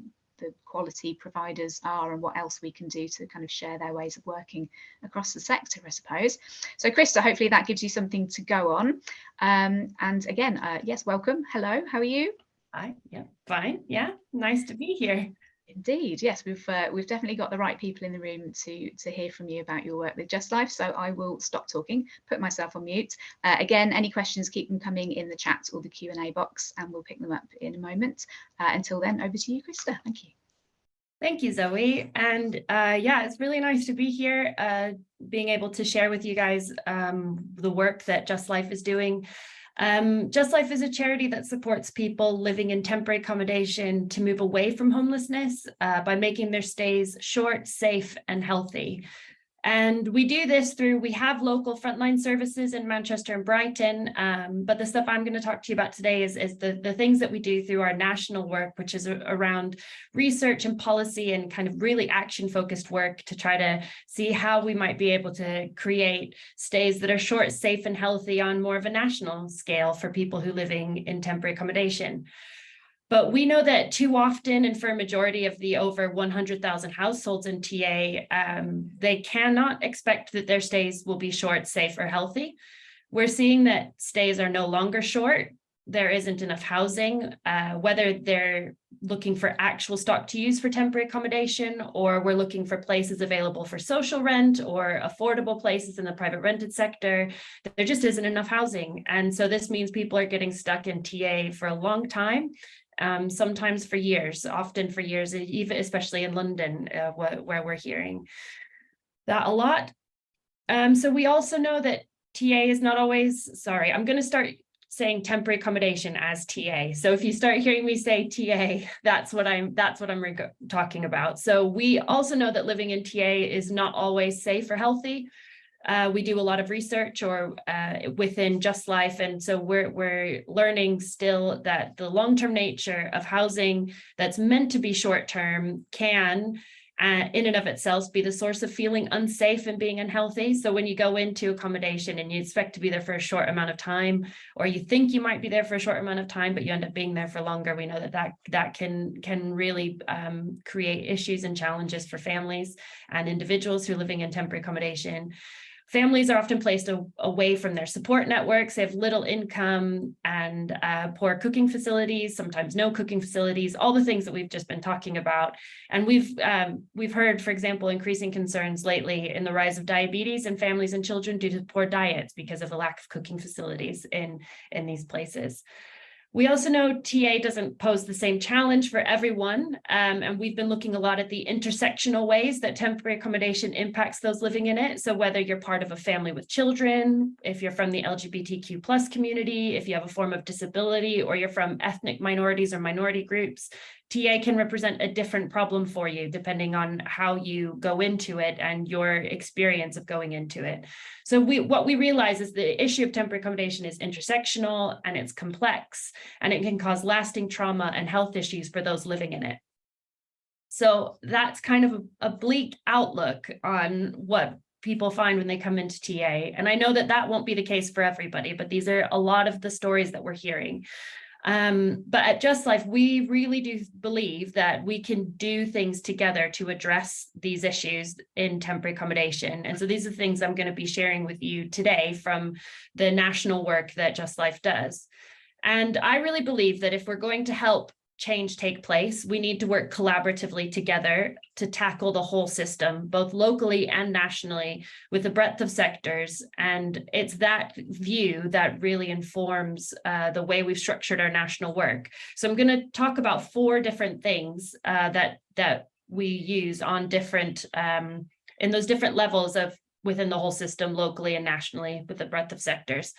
quality providers are and what else we can do to kind of share their ways of working across the sector, I suppose. So Christa, hopefully that gives you something to go on. And again, yes, welcome. Hello, how are you? Hi, yeah, fine. Yeah, nice to be here. Indeed, yes, we've definitely got the right people in the room to hear from you about your work with Justlife. So I will stop talking, put myself on mute. Again, any questions, keep them coming in the chat or the Q&A box, and we'll pick them up in a moment. Until then, over to you, Christa. Thank you. Thank you, Zoe. And yeah, it's really nice to be here, being able to share with you guys the work that Justlife is doing. Justlife is a charity that supports people living in temporary accommodation to move away from homelessness by making their stays short, safe, and healthy. And we do this we have local frontline services in Manchester and Brighton, but the stuff I'm going to talk to you about today is the things that we do through our national work, which is around research and policy and kind of really action-focused work to try to see how we might be able to create stays that are short, safe, and healthy on more of a national scale for people who are living in temporary accommodation. But we know that too often, and for a majority of the over 100,000 households in TA, they cannot expect that their stays will be short, safe, or healthy. We're seeing that stays are no longer short. There isn't enough housing, whether they're looking for actual stock to use for temporary accommodation, or we're looking for places available for social rent or affordable places in the private rented sector. There just isn't enough housing. And so this means people are getting stuck in TA for a long time, sometimes for years, often for years, even especially in London, where we're hearing that a lot. So we also know that TA is not always, sorry, I'm going to start saying temporary accommodation as TA. So if you start hearing me say TA, that's what I'm talking about. So we also know that living in TA is not always safe or healthy. We do a lot of research within Justlife, and so we're learning still that the long-term nature of housing that's meant to be short-term can in and of itself be the source of feeling unsafe and being unhealthy. So when you go into accommodation and you expect to be there for a short amount of time, or you think you might be there for a short amount of time, but you end up being there for longer, we know that can really create issues and challenges for families and individuals who are living in temporary accommodation. Families are often placed away from their support networks. They have little income and poor cooking facilities, sometimes no cooking facilities, all the things that we've just been talking about. And we've heard, for example, increasing concerns lately in the rise of diabetes in families and children due to poor diets because of the lack of cooking facilities in these places. We also know TA doesn't pose the same challenge for everyone, and we've been looking a lot at the intersectional ways that temporary accommodation impacts those living in it. So whether you're part of a family with children, if you're from the LGBTQ+ community, if you have a form of disability, or you're from ethnic minorities or minority groups, TA can represent a different problem for you depending on how you go into it and your experience of going into it. So what we realize is the issue of temporary accommodation is intersectional and it's complex, and it can cause lasting trauma and health issues for those living in it. So that's kind of a bleak outlook on what people find when they come into TA. And I know that won't be the case for everybody, but these are a lot of the stories that we're hearing. But at Justlife, we really do believe that we can do things together to address these issues in temporary accommodation. And so these are things I'm going to be sharing with you today from the national work that Justlife does. And I really believe that if we're going to help change take place, we need to work collaboratively together to tackle the whole system, both locally and nationally, with a breadth of sectors. And it's that view that really informs the way we've structured our national work. So I'm going to talk about 4 different things that we use on different, in those different levels of within the whole system, locally and nationally, with a breadth of sectors.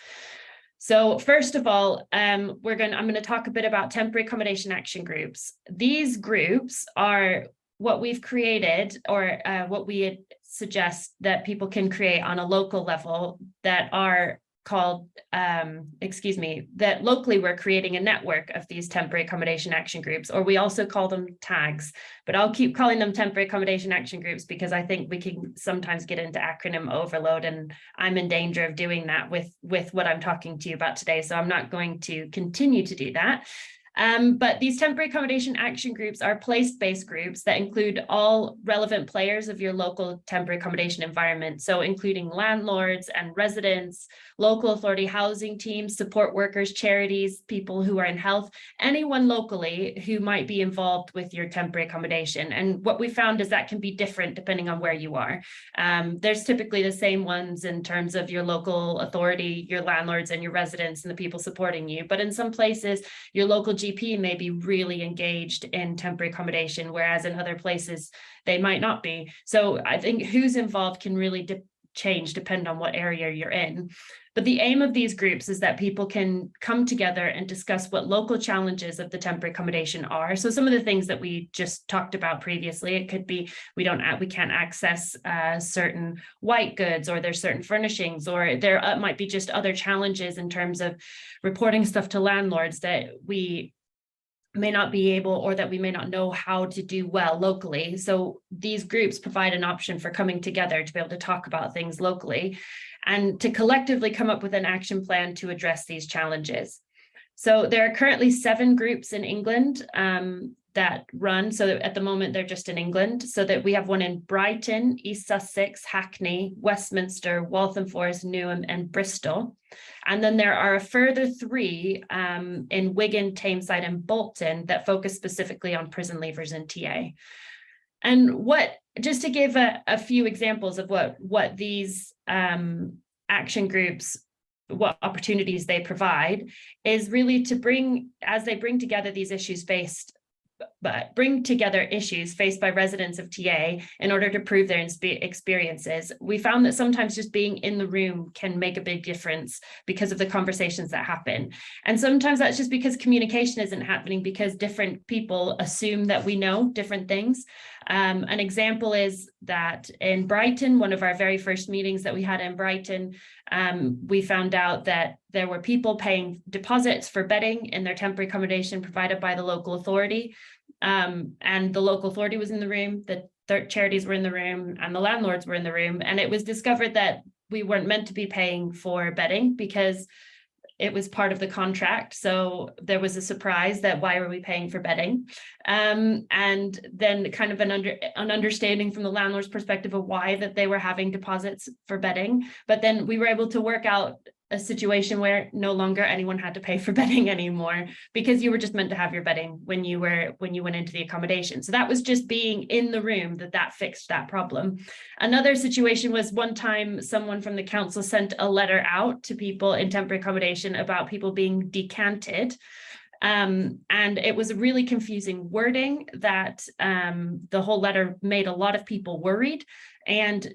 So first of all, I'm going to talk a bit about temporary accommodation action groups. These groups are what we've created, or what we suggest that people can create on a local level, that are called, that locally we're creating a network of these temporary accommodation action groups, or we also call them tags, but I'll keep calling them temporary accommodation action groups because I think we can sometimes get into acronym overload, and I'm in danger of doing that with what I'm talking to you about today. So I'm not going to continue to do that. But these temporary accommodation action groups are place-based groups that include all relevant players of your local temporary accommodation environment. So including landlords and residents, local authority housing teams, support workers, charities, people who are in health, anyone locally who might be involved with your temporary accommodation. And what we found is that can be different depending on where you are. There's typically the same ones in terms of your local authority, your landlords and your residents and the people supporting you. But in some places, your local GP may be really engaged in temporary accommodation, whereas in other places they might not be. So I think who's involved can really change depending on what area you're in. But the aim of these groups is that people can come together and discuss what local challenges of the temporary accommodation are. So some of the things that we just talked about previously, it could be we can't access certain white goods, or there's certain furnishings, or there might be just other challenges in terms of reporting stuff to landlords that we may not be able, or that we may not know how to do well locally. So these groups provide an option for coming together to be able to talk about things locally and to collectively come up with an action plan to address these challenges. So there are currently 7 groups in England that run. So at the moment, they're just in England. So that we have one in Brighton, East Sussex, Hackney, Westminster, Waltham Forest, Newham, and Bristol. And then there are a further 3 in Wigan, Tameside, and Bolton that focus specifically on prison leavers and TA. And just to give a few examples of what these action groups, what opportunities they provide, is really to bring together these issues faced by residents of TA in order to prove their experiences. We found that sometimes just being in the room can make a big difference because of the conversations that happen. And sometimes that's just because communication isn't happening, because different people assume that we know different things. An example is that in Brighton, one of our very first meetings that we had in Brighton, we found out that there were people paying deposits for bedding in their temporary accommodation provided by the local authority. And the local authority was in the room, the charities were in the room, and the landlords were in the room. And it was discovered that we weren't meant to be paying for bedding because it was part of the contract. So there was a surprise that why were we paying for bedding? And then kind of an understanding from the landlord's perspective of why that they were having deposits for bedding. But then we were able to work out a situation where no longer anyone had to pay for bedding anymore, because you were just meant to have your bedding when you went into the accommodation. So that was just being in the room that fixed that problem. Another situation was one time someone from the council sent a letter out to people in temporary accommodation about people being decanted. And it was a really confusing wording that the whole letter made a lot of people worried. And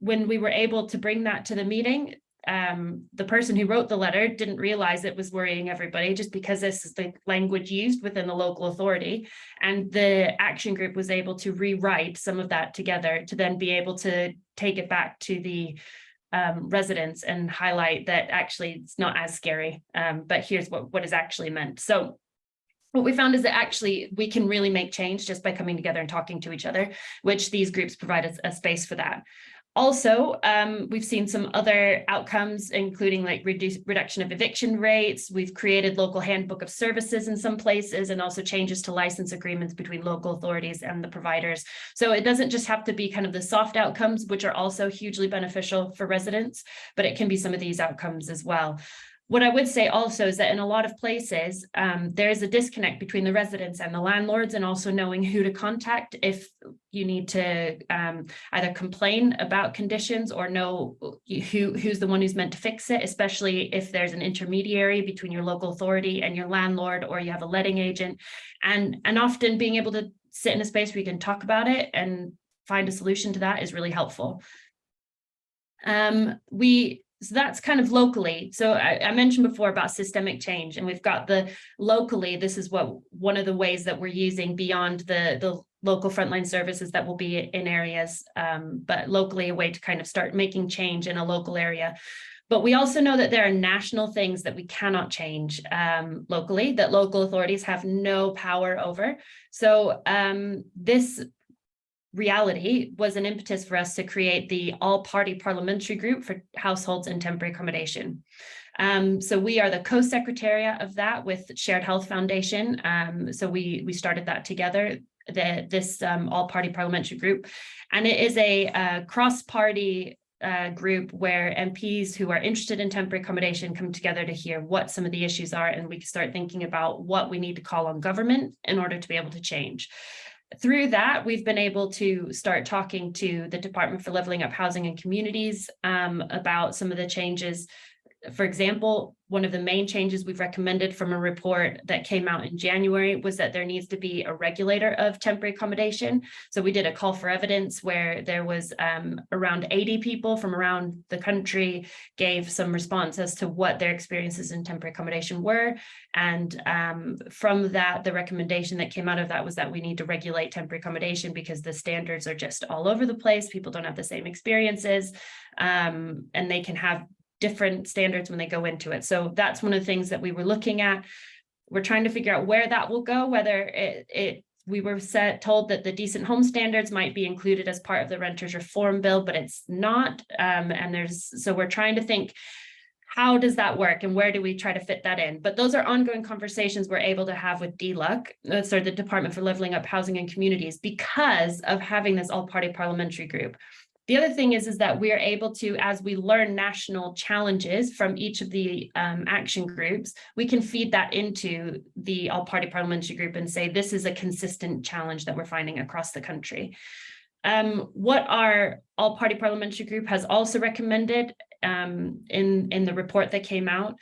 when we were able to bring that to the meeting, the person who wrote the letter didn't realize it was worrying everybody, just because this is the language used within the local authority. And the action group was able to rewrite some of that together to then be able to take it back to the residents and highlight that actually it's not as scary, but here's what is actually meant. So what we found is that actually we can really make change just by coming together and talking to each other, which these groups provide a space for that. Also, we've seen some other outcomes, including like reduction of eviction rates. We've created local handbook of services in some places, and also changes to license agreements between local authorities and the providers. So it doesn't just have to be kind of the soft outcomes, which are also hugely beneficial for residents, but it can be some of these outcomes as well. What I would say also is that in a lot of places, there is a disconnect between the residents and the landlords, and also knowing who to contact if you need to either complain about conditions or know who's the one who's meant to fix it, especially if there's an intermediary between your local authority and your landlord, or you have a letting agent. And often being able to sit in a space where you can talk about it and find a solution to that is really helpful. So that's kind of locally. So I mentioned before about systemic change, and we've got the locally. This is one of the ways that we're using beyond the local frontline services that will be in areas, but locally a way to kind of start making change in a local area. But we also know that there are national things that we cannot change locally, that local authorities have no power over. So this reality was an impetus for us to create the all-party parliamentary group for households in temporary accommodation. So we are the co-secretariat of that with Shared Health Foundation. So we started that together, this all-party parliamentary group, and it is a cross-party group where MPs who are interested in temporary accommodation come together to hear what some of the issues are, and we can start thinking about what we need to call on government in order to be able to change. Through that, we've been able to start talking to the Department for Levelling Up Housing and Communities about some of the changes. For example, one of the main changes we've recommended from a report that came out in January was that there needs to be a regulator of temporary accommodation. So we did a call for evidence where there was around 80 people from around the country gave some response as to what their experiences in temporary accommodation were. And from that, the recommendation that came out of that was that we need to regulate temporary accommodation because the standards are just all over the place. People don't have the same experiences, and they can have different standards when they go into it. So that's one of the things that we were looking at. We're trying to figure out where that will go, whether we were told that the decent home standards might be included as part of the renters reform bill, but it's not. So we're trying to think how does that work and where do we try to fit that in? But those are ongoing conversations we're able to have with DLUC, the Department for Levelling Up Housing and Communities, because of having this all-party parliamentary group. The other thing is that we are able to, as we learn national challenges from each of the action groups, we can feed that into the all-party parliamentary group and say, this is a consistent challenge that we're finding across the country. What our all-party parliamentary group has also recommended in the report that came out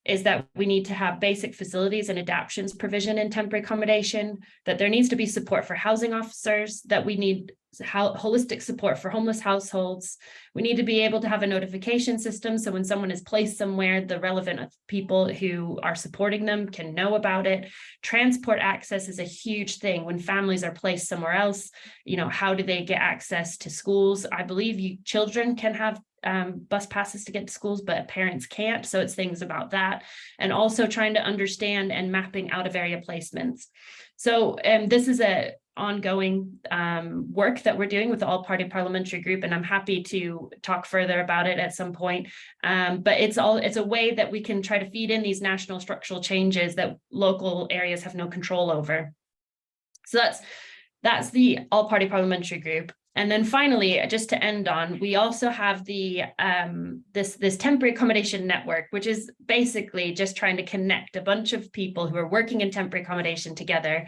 is that we need to have basic facilities and adaptions provision in temporary accommodation, that there needs to be support for housing officers, that we need holistic support for homeless households. We need to be able to have a notification system, so when someone is placed somewhere, the relevant people who are supporting them can know about it. Transport access is a huge thing. When families are placed somewhere else, you know, how do they get access to schools? I believe children can have bus passes to get to schools, but parents can't. So it's things about that. And also trying to understand and mapping out of area placements. So this is a ongoing work that we're doing with the all-party parliamentary group, and I'm happy to talk further about it at some point. But it's a way that we can try to feed in these national structural changes that local areas have no control over. So that's the all-party parliamentary group. And then finally, just to end on, we also have the this temporary accommodation network, which is basically just trying to connect a bunch of people who are working in temporary accommodation together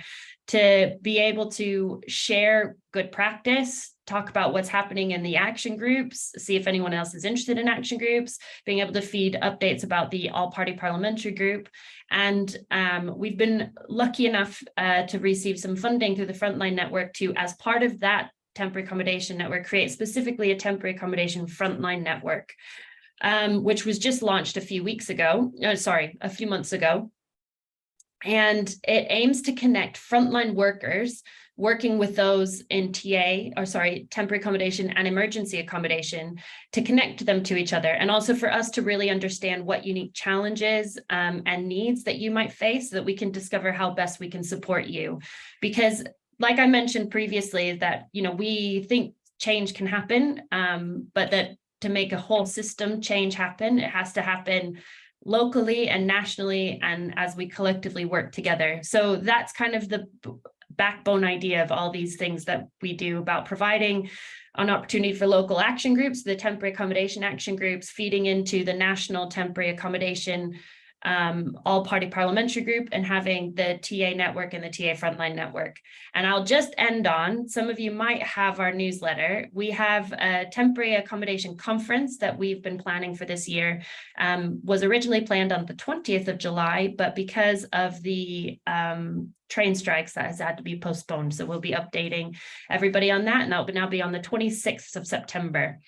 to be able to share good practice, talk about what's happening in the action groups, see if anyone else is interested in action groups, being able to feed updates about the all-party parliamentary group. And we've been lucky enough to receive some funding through the Frontline network to, as part of that temporary accommodation network, create specifically a temporary accommodation Frontline network, which was just launched a few months ago. And it aims to connect frontline workers working with those in temporary accommodation and emergency accommodation, to connect them to each other. And also for us to really understand what unique challenges and needs that you might face, so that we can discover how best we can support you. Because like I mentioned previously, that, you know, we think change can happen, but that to make a whole system change happen, it has to happen locally and nationally, and as we collectively work together. So that's kind of the backbone idea of all these things that we do, about providing an opportunity for local action groups, the temporary accommodation action groups, feeding into the national temporary accommodation all-party parliamentary group, and having the TA network and the TA Frontline network. And I'll just end on, some of you might have our newsletter. We have a temporary accommodation conference that we've been planning for this year. Was originally planned on the 20th of July, but because of the train strikes, that has had to be postponed. So we'll be updating everybody on that, and that will now be on the 26th of September.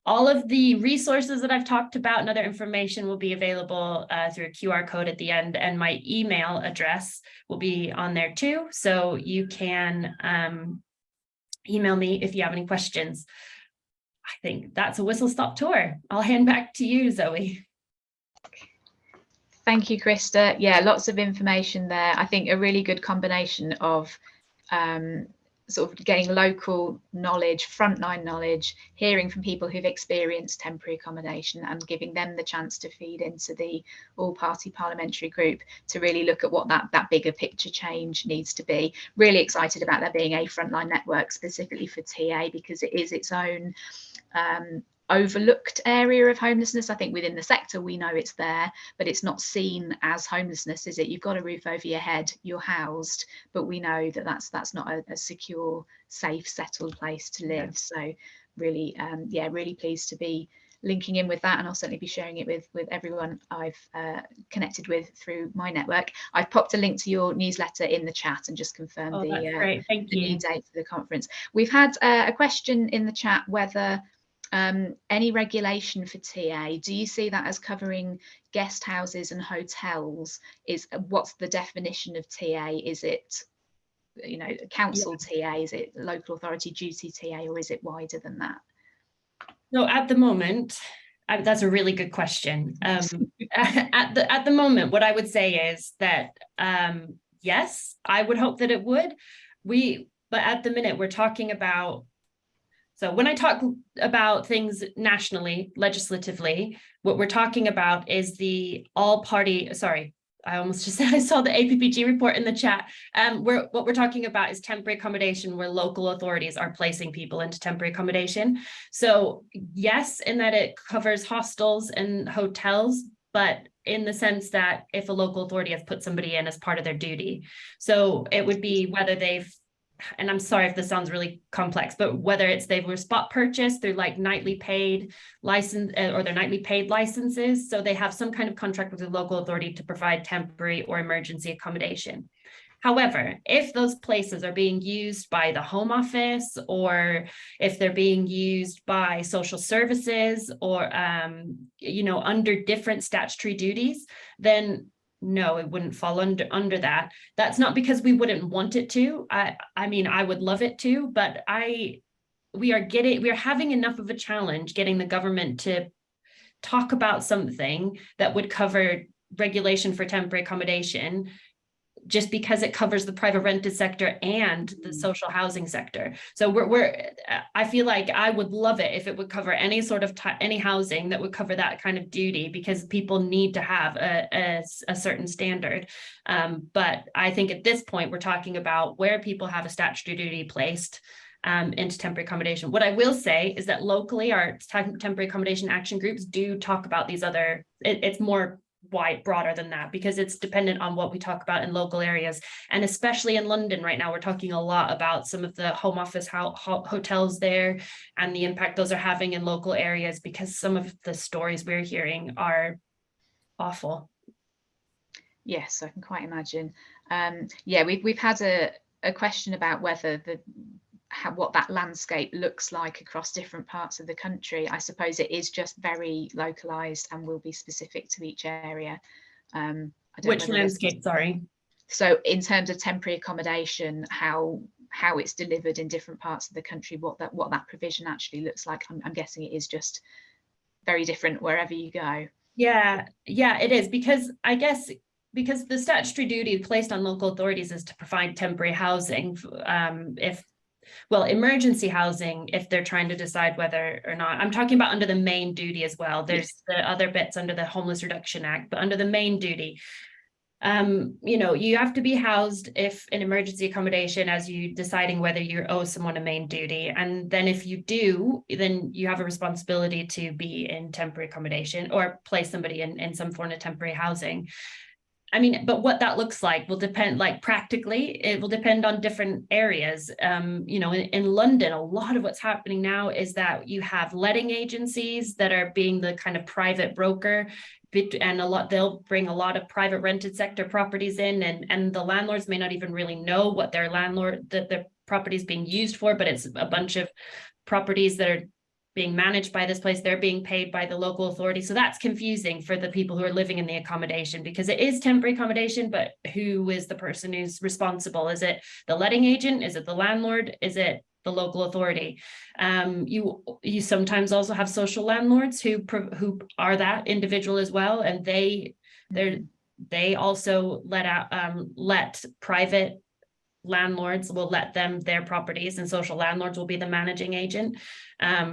All of the resources that I've talked about and other information will be available through a QR code at the end, and my email address will be on there too. So you can email me if you have any questions. I think that's a whistle-stop tour. I'll hand back to you, Zoe. Thank you, Christa. Yeah, lots of information there. I think a really good combination of sort of getting local knowledge, frontline knowledge, hearing from people who've experienced temporary accommodation, and giving them the chance to feed into the all-party parliamentary group to really look at what that bigger picture change needs to be. Really excited about there being a frontline network specifically for TA, because it is its own overlooked area of homelessness. I think within the sector we know it's there, but it's not seen as homelessness, is it? You've got a roof over your head, you're housed, but we know that that's not a secure, safe, settled place to live. Yeah. So really, really pleased to be linking in with that, and I'll certainly be sharing it with everyone I've connected with through my network. I've popped a link to your newsletter in the chat and just confirmed the new date for the conference. We've had a question in the chat whether any regulation for TA, do you see that as covering guest houses and hotels? What's the definition of TA? Is it, you know, council TA? Is it local authority duty TA, or is it wider than that? So at the moment, that's a really good question. At the moment, what I would say is that yes, I would hope that it would. But at the minute, we're talking about So when I talk about things nationally, legislatively, what we're talking about is the all-party, sorry, I almost just said I saw the APPG report in the chat. What we're talking about is temporary accommodation where local authorities are placing people into temporary accommodation. So yes, in that it covers hostels and hotels, but in the sense that if a local authority has put somebody in as part of their duty. So it would be whether they've, and I'm sorry if this sounds really complex, but whether it's they were spot purchased through like nightly paid license or their nightly paid licenses. So they have some kind of contract with the local authority to provide temporary or emergency accommodation. However, if those places are being used by the Home Office, or if they're being used by social services, or under different statutory duties, then no, it wouldn't fall under that. That's not because we wouldn't want it to. I mean, I would love it to, but we are having enough of a challenge getting the government to talk about something that would cover regulation for temporary accommodation, just because it covers the private rented sector and the social housing sector. So I feel like I would love it if it would cover any sort of any housing that would cover that kind of duty, because people need to have a certain standard. But I think at this point, we're talking about where people have a statutory duty placed into temporary accommodation. What I will say is that locally, our temporary accommodation action groups do talk about these other, it's more broader than that, because it's dependent on what we talk about in local areas. And especially in London right now, we're talking a lot about some of the Home Office hotels there and the impact those are having in local areas, because some of the stories we're hearing are awful. Yes, I can quite imagine. Yeah, we've had a question about whether what that landscape looks like across different parts of the country. I suppose it is just very localized and will be specific to each area. Which landscape, sorry? So in terms of temporary accommodation, how it's delivered in different parts of the country, what that provision actually looks like. I'm guessing it is just very different wherever you go. Yeah, it is, because I guess because the statutory duty placed on local authorities is to provide temporary housing, emergency housing, if they're trying to decide whether or not, I'm talking about under the main duty as well. There's the other bits under the Homeless Reduction Act, but under the main duty, you have to be housed if in emergency accommodation as you deciding whether you owe someone a main duty. And then if you do, then you have a responsibility to be in temporary accommodation or place somebody in some form of temporary housing. I mean, but what that looks like will depend, like practically, it will depend on different areas. In London, a lot of what's happening now is that you have letting agencies that are being the kind of private broker, and they'll bring a lot of private rented sector properties in, and the landlords may not even really know what their property is being used for, but it's a bunch of properties that are being managed by this place, they're being paid by the local authority. So that's confusing for the people who are living in the accommodation, because it is temporary accommodation, but who is the person who's responsible? Is it the letting agent? Is it the landlord? Is it the local authority? You sometimes also have social landlords who are that individual as well, and they also let private landlords will let them their properties, and social landlords will be the managing agent.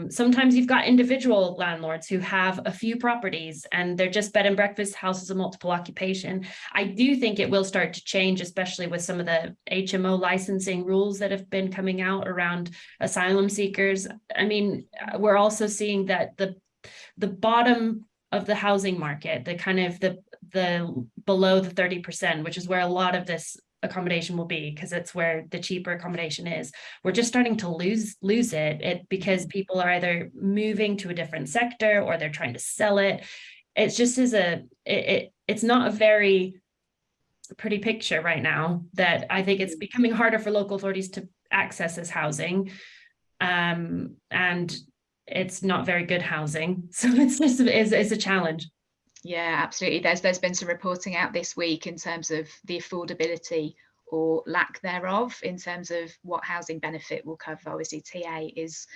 Sometimes you've got individual landlords who have a few properties and they're just bed and breakfast houses of multiple occupation. I do think it will start to change, especially with some of the HMO licensing rules that have been coming out around asylum seekers. I mean, we're also seeing that the bottom of the housing market, the kind of the below the 30%, which is where a lot of this accommodation will be, because it's where the cheaper accommodation is. We're just starting to lose it because people are either moving to a different sector or they're trying to sell it. It's just it's not a very pretty picture right now, that I think it's becoming harder for local authorities to access this housing, and it's not very good housing. So it's a challenge. Yeah, absolutely. There's been some reporting out this week in terms of the affordability or lack thereof in terms of what housing benefit will cover. Obviously, TA is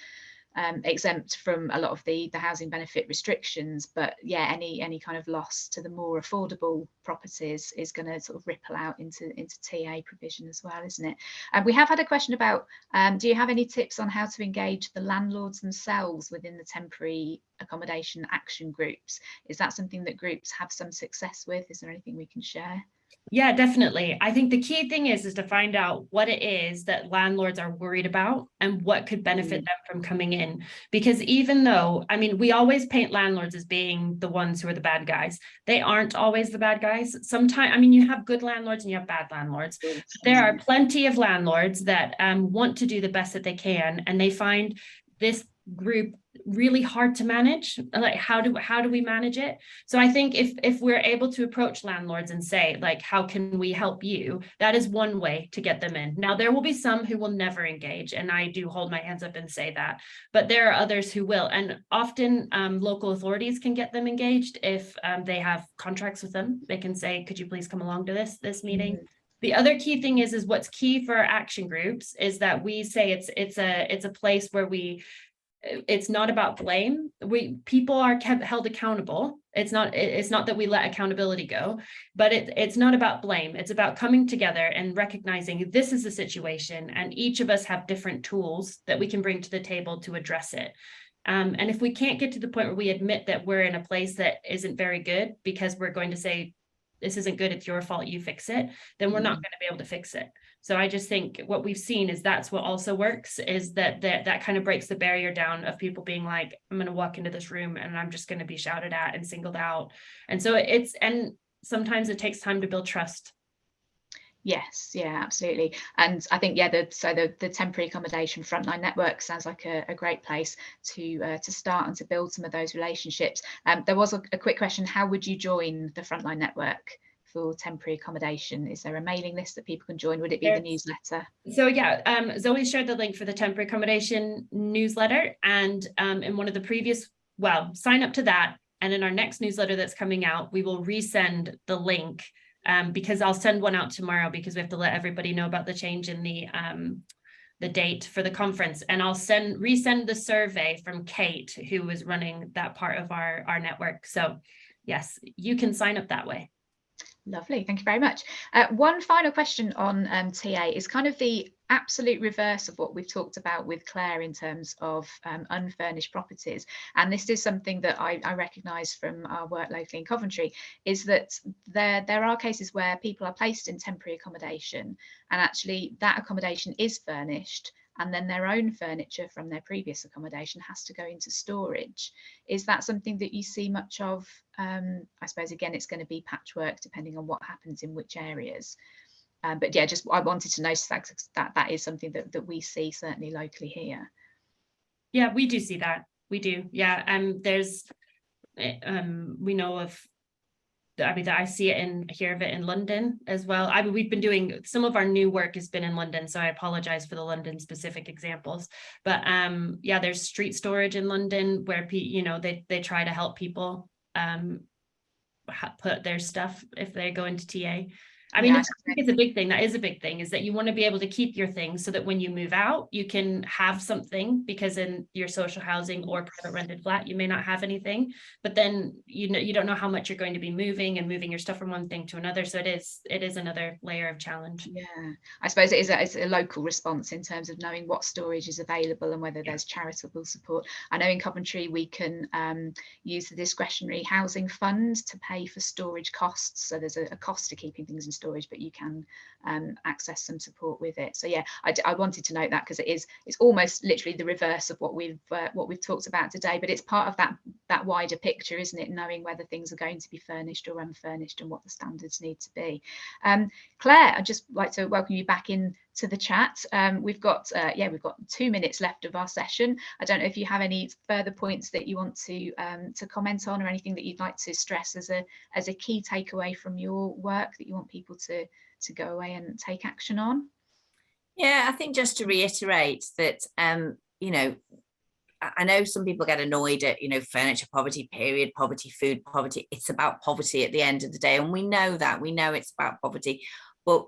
exempt from a lot of the housing benefit restrictions, but yeah, any kind of loss to the more affordable properties is going to sort of ripple out into TA provision as well, isn't it? And we have had a question about, do you have any tips on how to engage the landlords themselves within the temporary accommodation action groups? Is that something that groups have some success with? Is there anything we can share? Yeah, definitely. I think the key thing is to find out what it is that landlords are worried about and what could benefit them from coming in. Because even though, I mean, we always paint landlords as being the ones who are the bad guys. They aren't always the bad guys. Sometimes, I mean, you have good landlords and you have bad landlords. There are plenty of landlords that want to do the best that they can, and they find this group really hard to manage. Like, how do we manage it? So I think if we're able to approach landlords and say, like, how can we help you, that is one way to get them in. Now, there will be some who will never engage, and I do hold my hands up and say that, but there are others who will, and often local authorities can get them engaged if they have contracts with them. They can say, could you please come along to this meeting? The other key thing is what's key for our action groups is that we say it's a place where it's not about blame. People are kept held accountable. It's not that we let accountability go, but it's not about blame. It's about coming together and recognizing this is the situation, and each of us have different tools that we can bring to the table to address it. And if we can't get to the point where we admit that we're in a place that isn't very good because we're going to say, this isn't good, it's your fault, you fix it, then we're not going to be able to fix it. So I just think what we've seen is that's what also works, is that kind of breaks the barrier down of people being like, I'm going to walk into this room and I'm just going to be shouted at and singled out. And so and sometimes it takes time to build trust. Yes, yeah, absolutely. And I think, yeah, the temporary accommodation Frontline network sounds like a great place to start and to build some of those relationships. There was a quick question: how would you join the Frontline network for temporary accommodation? Is there a mailing list that people can join? Would it be the newsletter? So yeah, Zoe shared the link for the temporary accommodation newsletter, and in one of the previous, sign up to that, and in our next newsletter that's coming out, we will resend the link. Because I'll send one out tomorrow, because we have to let everybody know about the change in the date for the conference. And I'll resend the survey from Kate, who was running that part of our network. So yes, you can sign up that way. Lovely, thank you very much. One final question on TA is kind of the absolute reverse of what we've talked about with Claire in terms of unfurnished properties. And this is something that I recognise from our work locally in Coventry, is that there are cases where people are placed in temporary accommodation, and actually that accommodation is furnished, and then their own furniture from their previous accommodation has to go into storage. Is that something that you see much of? I suppose, again, it's going to be patchwork depending on what happens in which areas. But yeah, just I wanted to notice that is something that we see certainly locally here. Yeah, we do see that. We do. Yeah. There's, we know of, I mean, I see it and hear of it in London as well. I mean, we've been doing, some of our new work has been in London, so I apologize for the London specific examples. But yeah, there's street storage in London where they try to help people put their stuff if they go into TA. I mean, I think it's a big thing. That is a big thing, is that you want to be able to keep your things so that when you move out, you can have something, because in your social housing or private rented flat, you may not have anything, but then you don't know how much you're going to be moving your stuff from one thing to another. So it is another layer of challenge. Yeah, I suppose it's a local response in terms of knowing what storage is available and whether there's charitable support. I know in Coventry we can use the discretionary housing fund to pay for storage costs. So there's a cost to keeping things in storage, but you can access some support with it. So yeah, I wanted to note that, because it's almost literally the reverse of what we've talked about today, but it's part of that wider picture, isn't it? Knowing whether things are going to be furnished or unfurnished and what the standards need to be. Claire, I'd just like to welcome you back into the chat. We've got 2 minutes left of our session. I don't know if you have any further points that you want to comment on, or anything that you'd like to stress as a key takeaway from your work that you want people to go away and take action on. Yeah, I think just to reiterate that, I know some people get annoyed at, furniture poverty, period poverty, food poverty. It's about poverty at the end of the day. And we know that, we know it's about poverty, but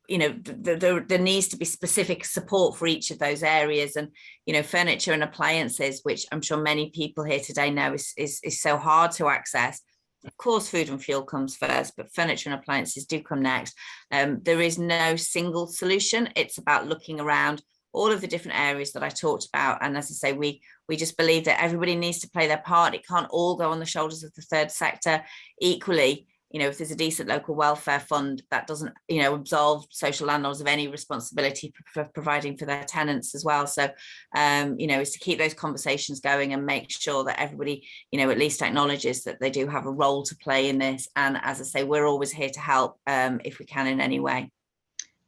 you know, there needs to be specific support for each of those areas. And, you know, furniture and appliances, which I'm sure many people here today know is so hard to access. Of course, food and fuel comes first, but furniture and appliances do come next. There is no single solution. It's about looking around all of the different areas that I talked about. And as I say, we just believe that everybody needs to play their part. It can't all go on the shoulders of the third sector. Equally, you know, if there's a decent local welfare fund, that doesn't, you know, absolve social landlords of any responsibility for providing for their tenants as well. So, you know, is to keep those conversations going and make sure that everybody, you know, at least acknowledges that they do have a role to play in this. And as I say, we're always here to help if we can in any way.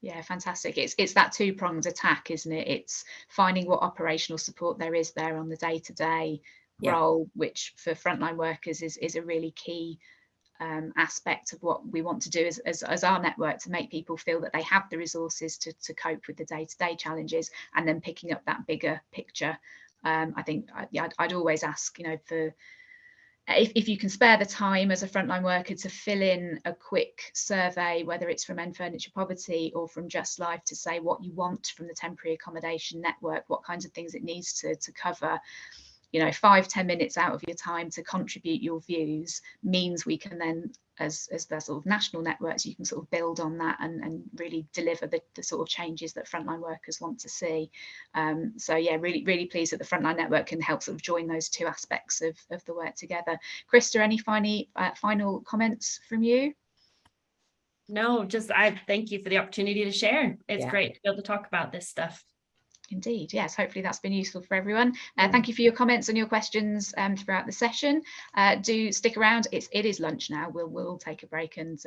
Yeah, fantastic. It's that two-pronged attack, isn't it? It's finding what operational support there is there on the day-to-day role, which for frontline workers is a really key aspect of what we want to do as our network, to make people feel that they have the resources to cope with the day-to-day challenges, and then picking up that bigger picture. I think I'd always ask, you know, for if you can spare the time as a frontline worker to fill in a quick survey, whether it's from End Furniture Poverty or from Justlife, to say what you want from the temporary accommodation network, what kinds of things it needs to cover. You know, 5-10 minutes out of your time to contribute your views means we can then, as the sort of national networks, you can sort of build on that and really deliver the sort of changes that frontline workers want to see. So yeah, really pleased that the frontline network can help sort of join those two aspects of the work together. Christa, any final comments from you? No, just I thank you for the opportunity to share. It's great to be able to talk about this stuff. Indeed, yes, hopefully that's been useful for everyone. Thank you for your comments and your questions throughout the session. Do stick around. It is lunch now. We'll take a break and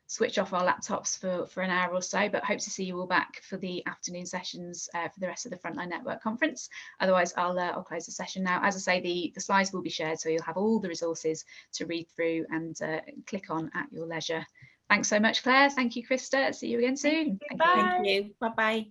switch off our laptops for an hour or so, but hope to see you all back for the afternoon sessions for the rest of the Frontline Network conference. Otherwise, I'll close the session now. As I say, the slides will be shared, so you'll have all the resources to read through and click on at your leisure. Thanks so much, Claire. Thank you, Christa. See you again soon. Bye. Thank you. Bye-bye.